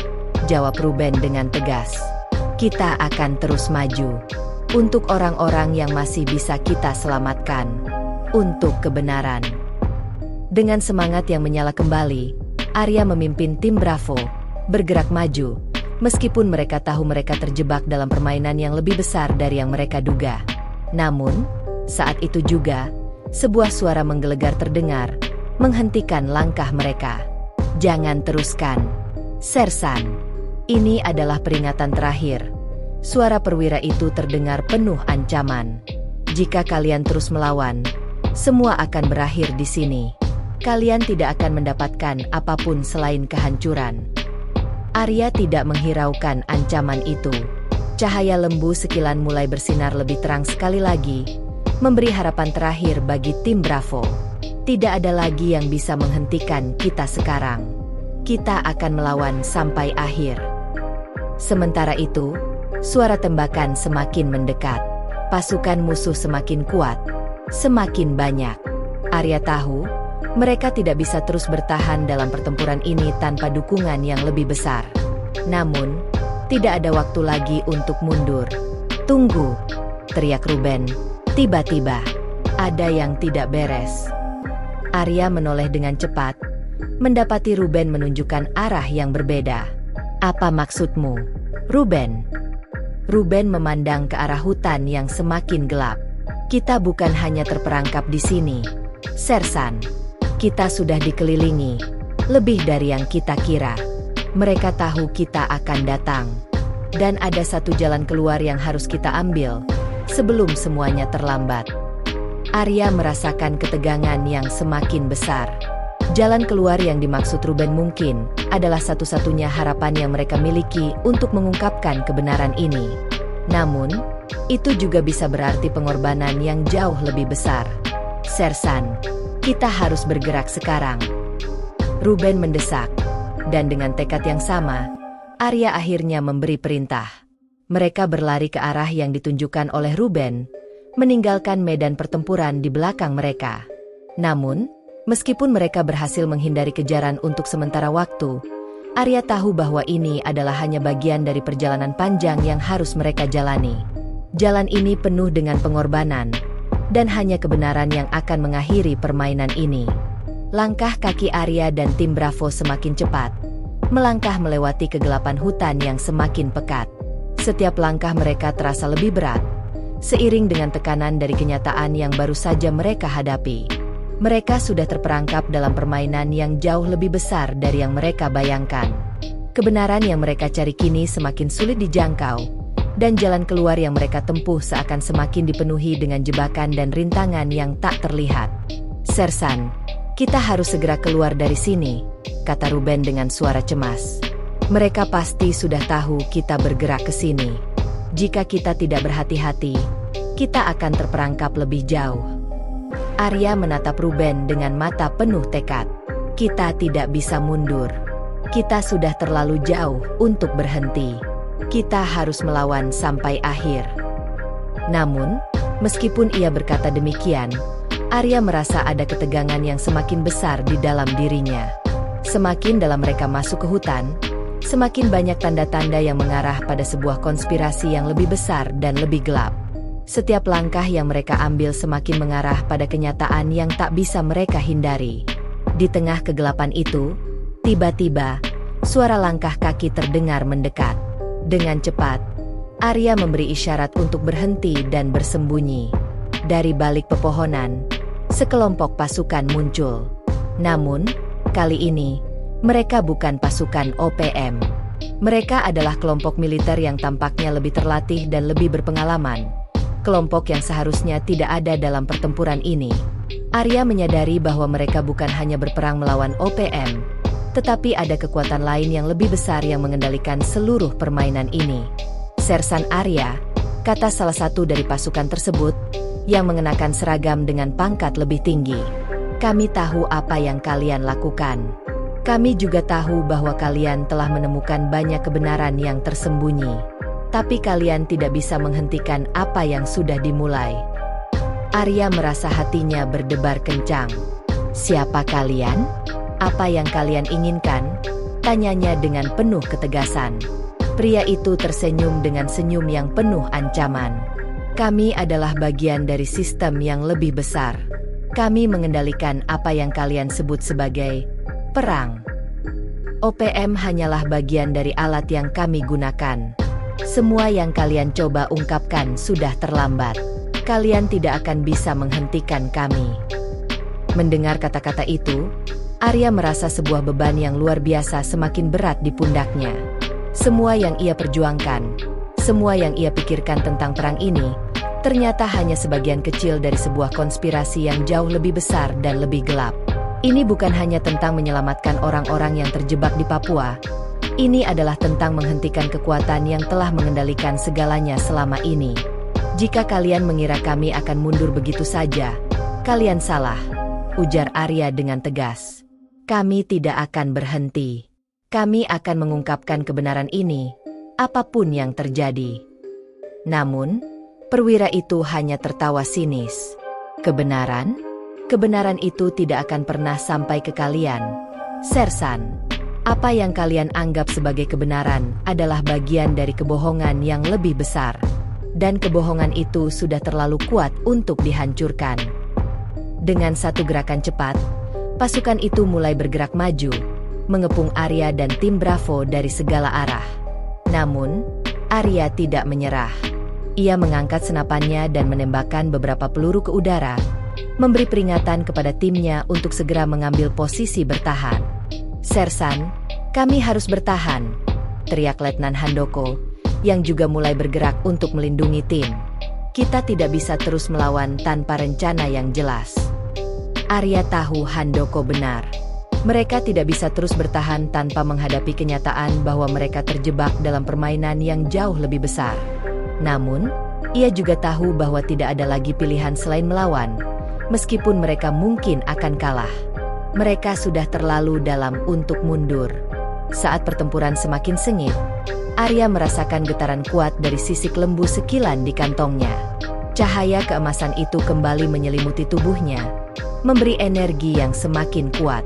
jawab Ruben dengan tegas. "Kita akan terus maju. Untuk orang-orang yang masih bisa kita selamatkan. Untuk kebenaran." Dengan semangat yang menyala kembali, Arya memimpin tim Bravo, bergerak maju, meskipun mereka tahu mereka terjebak dalam permainan yang lebih besar dari yang mereka duga. Namun, saat itu juga, sebuah suara menggelegar terdengar, menghentikan langkah mereka. "Jangan teruskan, Sersan. Ini adalah peringatan terakhir." Suara perwira itu terdengar penuh ancaman. "Jika kalian terus melawan, semua akan berakhir di sini. Kalian tidak akan mendapatkan apapun selain kehancuran." Arya tidak menghiraukan ancaman itu. Cahaya lembu sekilan mulai bersinar lebih terang sekali lagi, memberi harapan terakhir bagi tim Bravo. "Tidak ada lagi yang bisa menghentikan kita sekarang. Kita akan melawan sampai akhir." Sementara itu, suara tembakan semakin mendekat. Pasukan musuh semakin kuat, semakin banyak. Arya tahu, mereka tidak bisa terus bertahan dalam pertempuran ini tanpa dukungan yang lebih besar. Namun, tidak ada waktu lagi untuk mundur. "Tunggu!" teriak Ruben. Tiba-tiba, ada yang tidak beres. Arya menoleh dengan cepat, mendapati Ruben menunjukkan arah yang berbeda. "Apa maksudmu, Ruben?" Ruben memandang ke arah hutan yang semakin gelap. "Kita bukan hanya terperangkap di sini, Sersan. Kita sudah dikelilingi, lebih dari yang kita kira. Mereka tahu kita akan datang. Dan ada satu jalan keluar yang harus kita ambil, sebelum semuanya terlambat." Arya merasakan ketegangan yang semakin besar. Jalan keluar yang dimaksud Ruben mungkin adalah satu-satunya harapan yang mereka miliki untuk mengungkapkan kebenaran ini. Namun, itu juga bisa berarti pengorbanan yang jauh lebih besar. "Sersan, kita harus bergerak sekarang," Ruben mendesak. Dan dengan tekad yang sama, Arya akhirnya memberi perintah. Mereka berlari ke arah yang ditunjukkan oleh Ruben, meninggalkan medan pertempuran di belakang mereka. Namun, meskipun mereka berhasil menghindari kejaran untuk sementara waktu, Arya tahu bahwa ini adalah hanya bagian dari perjalanan panjang yang harus mereka jalani. Jalan ini penuh dengan pengorbanan, dan hanya kebenaran yang akan mengakhiri permainan ini. Langkah kaki Arya dan tim Bravo semakin cepat, melangkah melewati kegelapan hutan yang semakin pekat. Setiap langkah mereka terasa lebih berat, seiring dengan tekanan dari kenyataan yang baru saja mereka hadapi. Mereka sudah terperangkap dalam permainan yang jauh lebih besar dari yang mereka bayangkan. Kebenaran yang mereka cari kini semakin sulit dijangkau, dan jalan keluar yang mereka tempuh seakan semakin dipenuhi dengan jebakan dan rintangan yang tak terlihat. "Sersan, kita harus segera keluar dari sini," kata Ruben dengan suara cemas. "Mereka pasti sudah tahu kita bergerak ke sini. Jika kita tidak berhati-hati, kita akan terperangkap lebih jauh." Arya menatap Ruben dengan mata penuh tekad. Kita tidak bisa mundur. Kita sudah terlalu jauh untuk berhenti. Kita harus melawan sampai akhir. Namun, meskipun ia berkata demikian, Arya merasa ada ketegangan yang semakin besar di dalam dirinya. Semakin dalam mereka masuk ke hutan, semakin banyak tanda-tanda yang mengarah pada sebuah konspirasi yang lebih besar dan lebih gelap. Setiap langkah yang mereka ambil semakin mengarah pada kenyataan yang tak bisa mereka hindari. Di tengah kegelapan itu, tiba-tiba, suara langkah kaki terdengar mendekat. Dengan cepat, Arya memberi isyarat untuk berhenti dan bersembunyi. Dari balik pepohonan, sekelompok pasukan muncul. Namun, kali ini, mereka bukan pasukan OPM. Mereka adalah kelompok militer yang tampaknya lebih terlatih dan lebih berpengalaman. Kelompok yang seharusnya tidak ada dalam pertempuran ini. Arya menyadari bahwa mereka bukan hanya berperang melawan OPM, tetapi ada kekuatan lain yang lebih besar yang mengendalikan seluruh permainan ini. Sersan Arya, kata salah satu dari pasukan tersebut, yang mengenakan seragam dengan pangkat lebih tinggi. Kami tahu apa yang kalian lakukan. Kami juga tahu bahwa kalian telah menemukan banyak kebenaran yang tersembunyi. Tapi kalian tidak bisa menghentikan apa yang sudah dimulai. Arya merasa hatinya berdebar kencang. Siapa kalian? Apa yang kalian inginkan? Tanyanya dengan penuh ketegasan. Pria itu tersenyum dengan senyum yang penuh ancaman. Kami adalah bagian dari sistem yang lebih besar. Kami mengendalikan apa yang kalian sebut sebagai perang. OPM hanyalah bagian dari alat yang kami gunakan. Semua yang kalian coba ungkapkan sudah terlambat. Kalian tidak akan bisa menghentikan kami. Mendengar kata-kata itu, Arya merasa sebuah beban yang luar biasa semakin berat di pundaknya. Semua yang ia perjuangkan, semua yang ia pikirkan tentang perang ini, ternyata hanya sebagian kecil dari sebuah konspirasi yang jauh lebih besar dan lebih gelap. Ini bukan hanya tentang menyelamatkan orang-orang yang terjebak di Papua. Ini adalah tentang menghentikan kekuatan yang telah mengendalikan segalanya selama ini. Jika kalian mengira kami akan mundur begitu saja, kalian salah, ujar Arya dengan tegas. Kami tidak akan berhenti. Kami akan mengungkapkan kebenaran ini, apapun yang terjadi. Namun, perwira itu hanya tertawa sinis. Kebenaran? Kebenaran itu tidak akan pernah sampai ke kalian, Sersan. Apa yang kalian anggap sebagai kebenaran adalah bagian dari kebohongan yang lebih besar. Dan kebohongan itu sudah terlalu kuat untuk dihancurkan. Dengan satu gerakan cepat, pasukan itu mulai bergerak maju, mengepung Arya dan tim Bravo dari segala arah. Namun, Arya tidak menyerah. Ia mengangkat senapannya dan menembakkan beberapa peluru ke udara, memberi peringatan kepada timnya untuk segera mengambil posisi bertahan. Sersan, kami harus bertahan, teriak Letnan Handoko, yang juga mulai bergerak untuk melindungi tim. Kita tidak bisa terus melawan tanpa rencana yang jelas. Arya tahu Handoko benar. Mereka tidak bisa terus bertahan tanpa menghadapi kenyataan bahwa mereka terjebak dalam permainan yang jauh lebih besar. Namun, ia juga tahu bahwa tidak ada lagi pilihan selain melawan, meskipun mereka mungkin akan kalah. Mereka sudah terlalu dalam untuk mundur. Saat pertempuran semakin sengit, Arya merasakan getaran kuat dari sisik lembu sekilan di kantongnya. Cahaya keemasan itu kembali menyelimuti tubuhnya, memberi energi yang semakin kuat.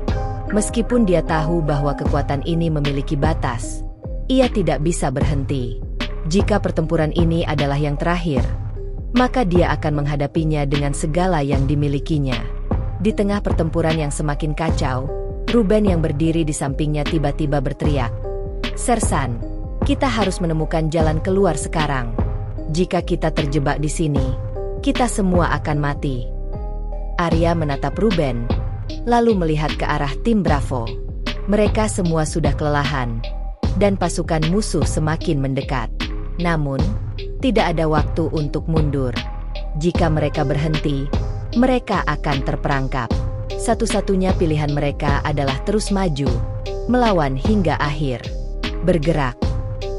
Meskipun dia tahu bahwa kekuatan ini memiliki batas, ia tidak bisa berhenti. Jika pertempuran ini adalah yang terakhir, maka dia akan menghadapinya dengan segala yang dimilikinya. Di tengah pertempuran yang semakin kacau, Ruben yang berdiri di sampingnya tiba-tiba berteriak, "Sersan, kita harus menemukan jalan keluar sekarang. Jika kita terjebak di sini, kita semua akan mati." Arya menatap Ruben, lalu melihat ke arah tim Bravo. Mereka semua sudah kelelahan, dan pasukan musuh semakin mendekat. Namun, tidak ada waktu untuk mundur. Jika mereka berhenti, mereka akan terperangkap. Satu-satunya pilihan mereka adalah terus maju, melawan hingga akhir. "Bergerak!"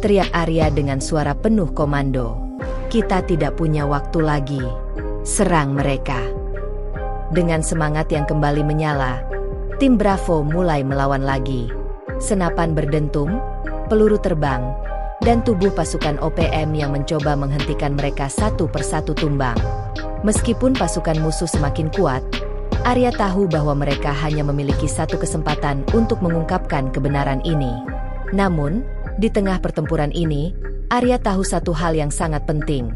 teriak Arya dengan suara penuh komando. "Kita tidak punya waktu lagi. Serang mereka!" Dengan semangat yang kembali menyala, tim Bravo mulai melawan lagi. Senapan berdentum, peluru terbang, dan tubuh pasukan OPM yang mencoba menghentikan mereka satu persatu tumbang. Meskipun pasukan musuh semakin kuat, Arya tahu bahwa mereka hanya memiliki satu kesempatan untuk mengungkapkan kebenaran ini. Namun, di tengah pertempuran ini, Arya tahu satu hal yang sangat penting.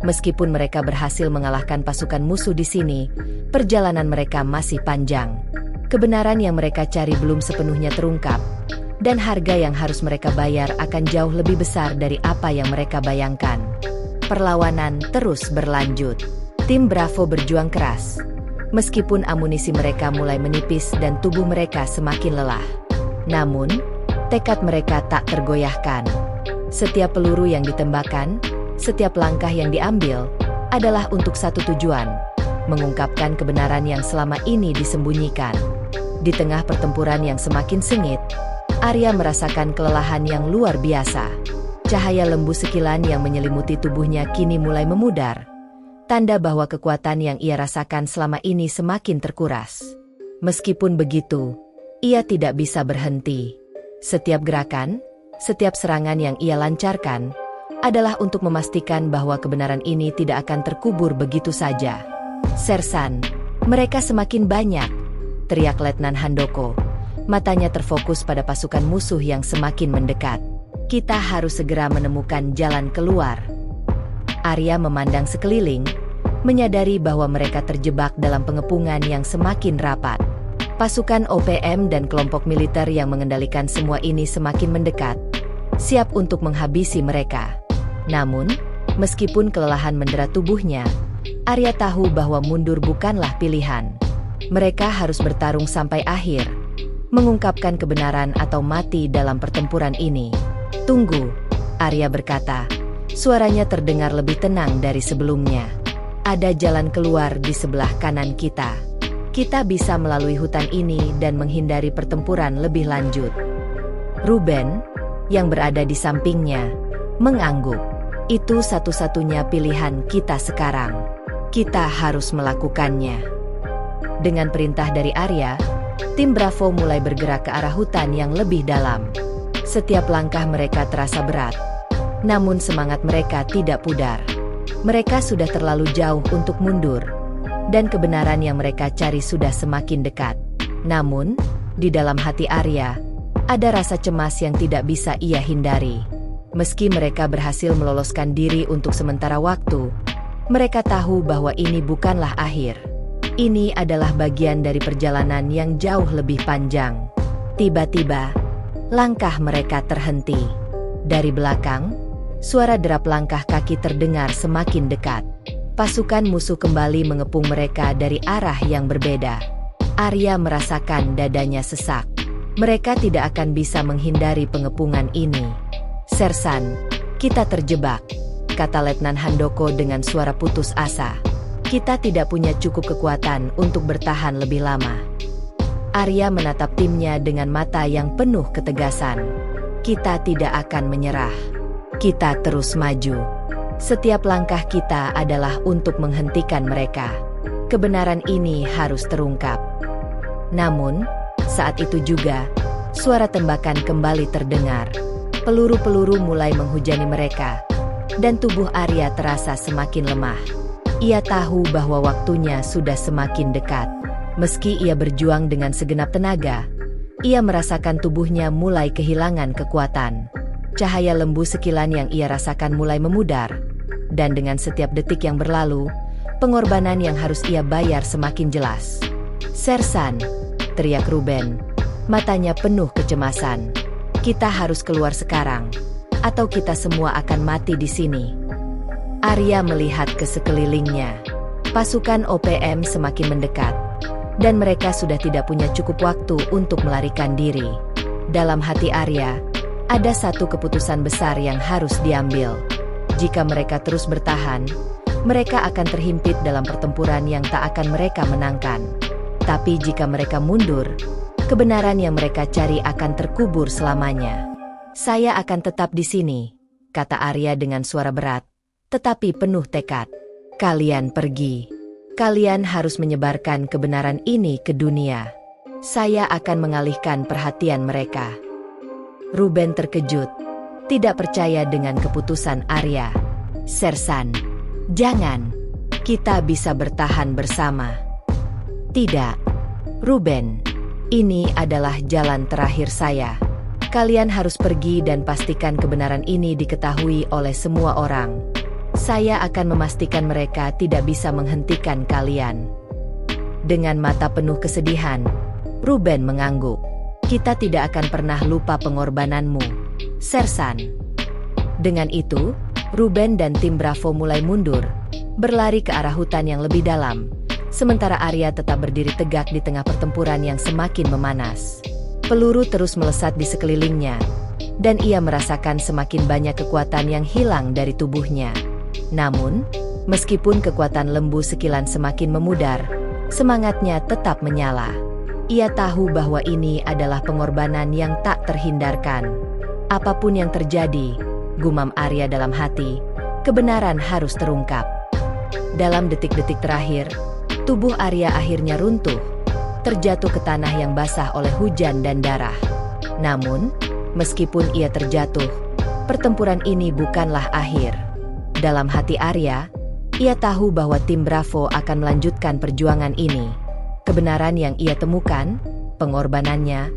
Meskipun mereka berhasil mengalahkan pasukan musuh di sini, perjalanan mereka masih panjang. Kebenaran yang mereka cari belum sepenuhnya terungkap, dan harga yang harus mereka bayar akan jauh lebih besar dari apa yang mereka bayangkan. Perlawanan terus berlanjut. Tim Bravo berjuang keras. Meskipun amunisi mereka mulai menipis dan tubuh mereka semakin lelah. Namun, tekad mereka tak tergoyahkan. Setiap peluru yang ditembakkan, setiap langkah yang diambil, adalah untuk satu tujuan, mengungkapkan kebenaran yang selama ini disembunyikan. Di tengah pertempuran yang semakin sengit, Arya merasakan kelelahan yang luar biasa. Cahaya lembu sekilan yang menyelimuti tubuhnya kini mulai memudar. Tanda bahwa kekuatan yang ia rasakan selama ini semakin terkuras. Meskipun begitu, ia tidak bisa berhenti. Setiap gerakan, setiap serangan yang ia lancarkan, adalah untuk memastikan bahwa kebenaran ini tidak akan terkubur begitu saja. "Sersan, mereka semakin banyak," teriak Letnan Handoko. Matanya terfokus pada pasukan musuh yang semakin mendekat. "Kita harus segera menemukan jalan keluar." Arya memandang sekeliling, menyadari bahwa mereka terjebak dalam pengepungan yang semakin rapat. Pasukan OPM dan kelompok militer yang mengendalikan semua ini semakin mendekat, siap untuk menghabisi mereka. Namun, meskipun kelelahan mendera tubuhnya, Arya tahu bahwa mundur bukanlah pilihan. Mereka harus bertarung sampai akhir, mengungkapkan kebenaran atau mati dalam pertempuran ini. "Tunggu," Arya berkata. Suaranya terdengar lebih tenang dari sebelumnya. "Ada jalan keluar di sebelah kanan kita. Kita bisa melalui hutan ini dan menghindari pertempuran lebih lanjut." Ruben, yang berada di sampingnya, mengangguk. "Itu satu-satunya pilihan kita sekarang. Kita harus melakukannya." Dengan perintah dari Arya, tim Bravo mulai bergerak ke arah hutan yang lebih dalam. Setiap langkah mereka terasa berat. Namun semangat mereka tidak pudar. Mereka sudah terlalu jauh untuk mundur. Dan kebenaran yang mereka cari sudah semakin dekat. Namun, di dalam hati Arya, ada rasa cemas yang tidak bisa ia hindari. Meski mereka berhasil meloloskan diri untuk sementara waktu, mereka tahu bahwa ini bukanlah akhir. Ini adalah bagian dari perjalanan yang jauh lebih panjang. Tiba-tiba, langkah mereka terhenti. Dari belakang, suara derap langkah kaki terdengar semakin dekat. Pasukan musuh kembali mengepung mereka dari arah yang berbeda. Arya merasakan dadanya sesak. Mereka tidak akan bisa menghindari pengepungan ini. "Sersan, kita terjebak," kata Letnan Handoko dengan suara putus asa. "Kita tidak punya cukup kekuatan untuk bertahan lebih lama." Arya menatap timnya dengan mata yang penuh ketegasan. "Kita tidak akan menyerah. Kita terus maju. Setiap langkah kita adalah untuk menghentikan mereka. Kebenaran ini harus terungkap." Namun, saat itu juga, suara tembakan kembali terdengar. Peluru-peluru mulai menghujani mereka, dan tubuh Arya terasa semakin lemah. Ia tahu bahwa waktunya sudah semakin dekat. Meski ia berjuang dengan segenap tenaga, ia merasakan tubuhnya mulai kehilangan kekuatan. Cahaya lembu sekilan yang ia rasakan mulai memudar, dan dengan setiap detik yang berlalu, pengorbanan yang harus ia bayar semakin jelas. "Sersan," teriak Ruben, matanya penuh kecemasan. "Kita harus keluar sekarang, atau kita semua akan mati di sini." Arya melihat ke sekelilingnya. Pasukan OPM semakin mendekat, dan mereka sudah tidak punya cukup waktu untuk melarikan diri. Dalam hati Arya, ada satu keputusan besar yang harus diambil. Jika mereka terus bertahan, mereka akan terhimpit dalam pertempuran yang tak akan mereka menangkan. Tapi jika mereka mundur, kebenaran yang mereka cari akan terkubur selamanya. "Saya akan tetap di sini," kata Arya dengan suara berat, tetapi penuh tekad. "Kalian pergi. Kalian harus menyebarkan kebenaran ini ke dunia. Saya akan mengalihkan perhatian mereka." Ruben terkejut, tidak percaya dengan keputusan Arya. "Sersan, jangan. Kita bisa bertahan bersama." "Tidak, Ruben. Ini adalah jalan terakhir saya. Kalian harus pergi dan pastikan kebenaran ini diketahui oleh semua orang. Saya akan memastikan mereka tidak bisa menghentikan kalian." Dengan mata penuh kesedihan, Ruben mengangguk. "Kita tidak akan pernah lupa pengorbananmu, Sersan." Dengan itu, Ruben dan tim Bravo mulai mundur, berlari ke arah hutan yang lebih dalam, sementara Arya tetap berdiri tegak di tengah pertempuran yang semakin memanas. Peluru terus melesat di sekelilingnya, dan ia merasakan semakin banyak kekuatan yang hilang dari tubuhnya. Namun, meskipun kekuatan lembu sekilan semakin memudar, semangatnya tetap menyala. Ia tahu bahwa ini adalah pengorbanan yang tak terhindarkan. "Apapun yang terjadi," gumam Arya dalam hati, "kebenaran harus terungkap." Dalam detik-detik terakhir, tubuh Arya akhirnya runtuh, terjatuh ke tanah yang basah oleh hujan dan darah. Namun, meskipun ia terjatuh, pertempuran ini bukanlah akhir. Dalam hati Arya, ia tahu bahwa tim Bravo akan melanjutkan perjuangan ini. Kebenaran yang ia temukan, pengorbanannya,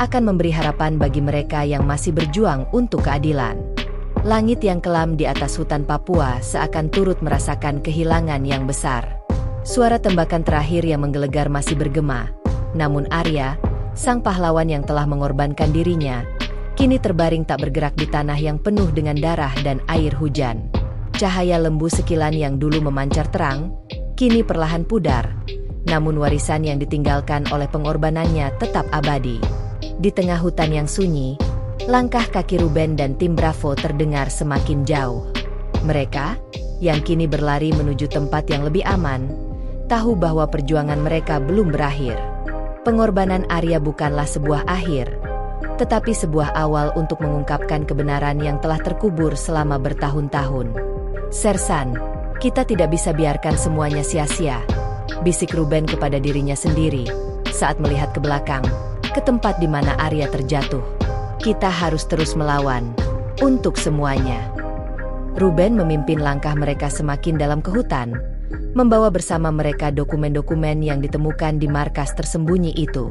akan memberi harapan bagi mereka yang masih berjuang untuk keadilan. Langit yang kelam di atas hutan Papua seakan turut merasakan kehilangan yang besar. Suara tembakan terakhir yang menggelegar masih bergema, namun Arya, sang pahlawan yang telah mengorbankan dirinya, kini terbaring tak bergerak di tanah yang penuh dengan darah dan air hujan. Cahaya lembu sekilan yang dulu memancar terang, kini perlahan pudar, namun warisan yang ditinggalkan oleh pengorbanannya tetap abadi. Di tengah hutan yang sunyi, langkah kaki Ruben dan tim Bravo terdengar semakin jauh. Mereka, yang kini berlari menuju tempat yang lebih aman, tahu bahwa perjuangan mereka belum berakhir. Pengorbanan Arya bukanlah sebuah akhir, tetapi sebuah awal untuk mengungkapkan kebenaran yang telah terkubur selama bertahun-tahun. "Sersan, kita tidak bisa biarkan semuanya sia-sia," bisik Ruben kepada dirinya sendiri saat melihat ke belakang, ke tempat di mana Arya terjatuh. "Kita harus terus melawan, untuk semuanya." Ruben memimpin langkah mereka semakin dalam ke hutan, membawa bersama mereka dokumen-dokumen yang ditemukan di markas tersembunyi itu.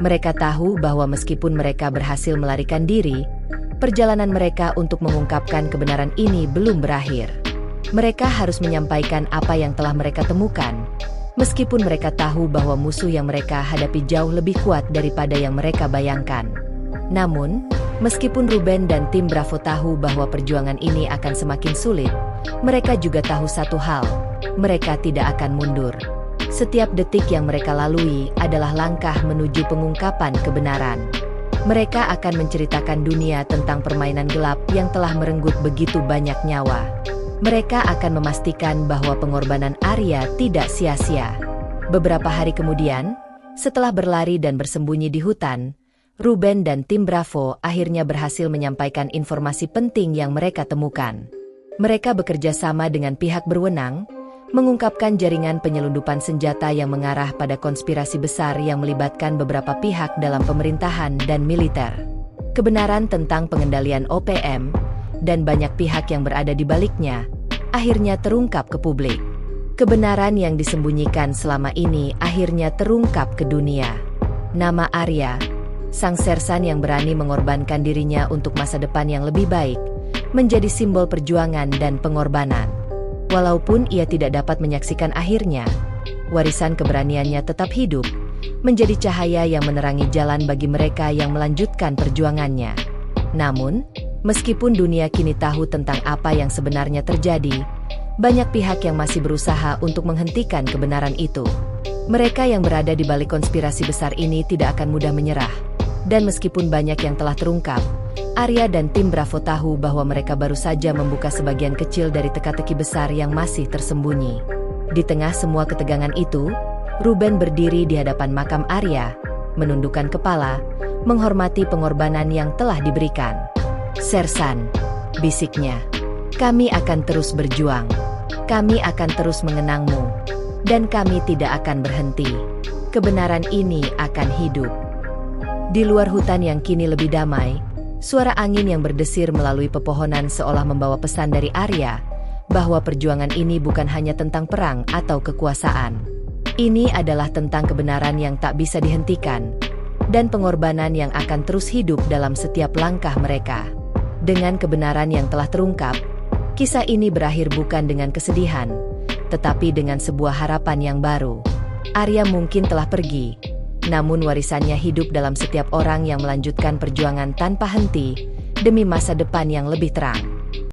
Mereka tahu bahwa meskipun mereka berhasil melarikan diri, perjalanan mereka untuk mengungkapkan kebenaran ini belum berakhir. Mereka harus menyampaikan apa yang telah mereka temukan, meskipun mereka tahu bahwa musuh yang mereka hadapi jauh lebih kuat daripada yang mereka bayangkan. Namun, meskipun Ruben dan tim Bravo tahu bahwa perjuangan ini akan semakin sulit, mereka juga tahu satu hal, mereka tidak akan mundur. Setiap detik yang mereka lalui adalah langkah menuju pengungkapan kebenaran. Mereka akan menceritakan dunia tentang permainan gelap yang telah merenggut begitu banyak nyawa. Mereka akan memastikan bahwa pengorbanan Arya tidak sia-sia. Beberapa hari kemudian, setelah berlari dan bersembunyi di hutan, Ruben dan tim Bravo akhirnya berhasil menyampaikan informasi penting yang mereka temukan. Mereka bekerja sama dengan pihak berwenang, mengungkapkan jaringan penyelundupan senjata yang mengarah pada konspirasi besar yang melibatkan beberapa pihak dalam pemerintahan dan militer. Kebenaran tentang pengendalian OPM dan banyak pihak yang berada di baliknya akhirnya terungkap ke publik. Kebenaran yang disembunyikan selama ini akhirnya terungkap ke dunia. Nama Arya, sang sersan yang berani mengorbankan dirinya untuk masa depan yang lebih baik, menjadi simbol perjuangan dan pengorbanan. Walaupun ia tidak dapat menyaksikan akhirnya, warisan keberaniannya tetap hidup, menjadi cahaya yang menerangi jalan bagi mereka yang melanjutkan perjuangannya. Namun, meskipun dunia kini tahu tentang apa yang sebenarnya terjadi, banyak pihak yang masih berusaha untuk menghentikan kebenaran itu. Mereka yang berada di balik konspirasi besar ini tidak akan mudah menyerah. Dan meskipun banyak yang telah terungkap, Arya dan tim Bravo tahu bahwa mereka baru saja membuka sebagian kecil dari teka-teki besar yang masih tersembunyi. Di tengah semua ketegangan itu, Ruben berdiri di hadapan makam Arya, menundukkan kepala, menghormati pengorbanan yang telah diberikan. "Sersan," bisiknya, "kami akan terus berjuang. Kami akan terus mengenangmu. Dan kami tidak akan berhenti. Kebenaran ini akan hidup. Di luar hutan yang kini lebih damai, suara angin yang berdesir melalui pepohonan seolah membawa pesan dari Arya, bahwa perjuangan ini bukan hanya tentang perang atau kekuasaan. Ini adalah tentang kebenaran yang tak bisa dihentikan, dan pengorbanan yang akan terus hidup dalam setiap langkah mereka. Dengan kebenaran yang telah terungkap, kisah ini berakhir bukan dengan kesedihan, tetapi dengan sebuah harapan yang baru. Arya mungkin telah pergi, namun warisannya hidup dalam setiap orang yang melanjutkan perjuangan tanpa henti, demi masa depan yang lebih terang.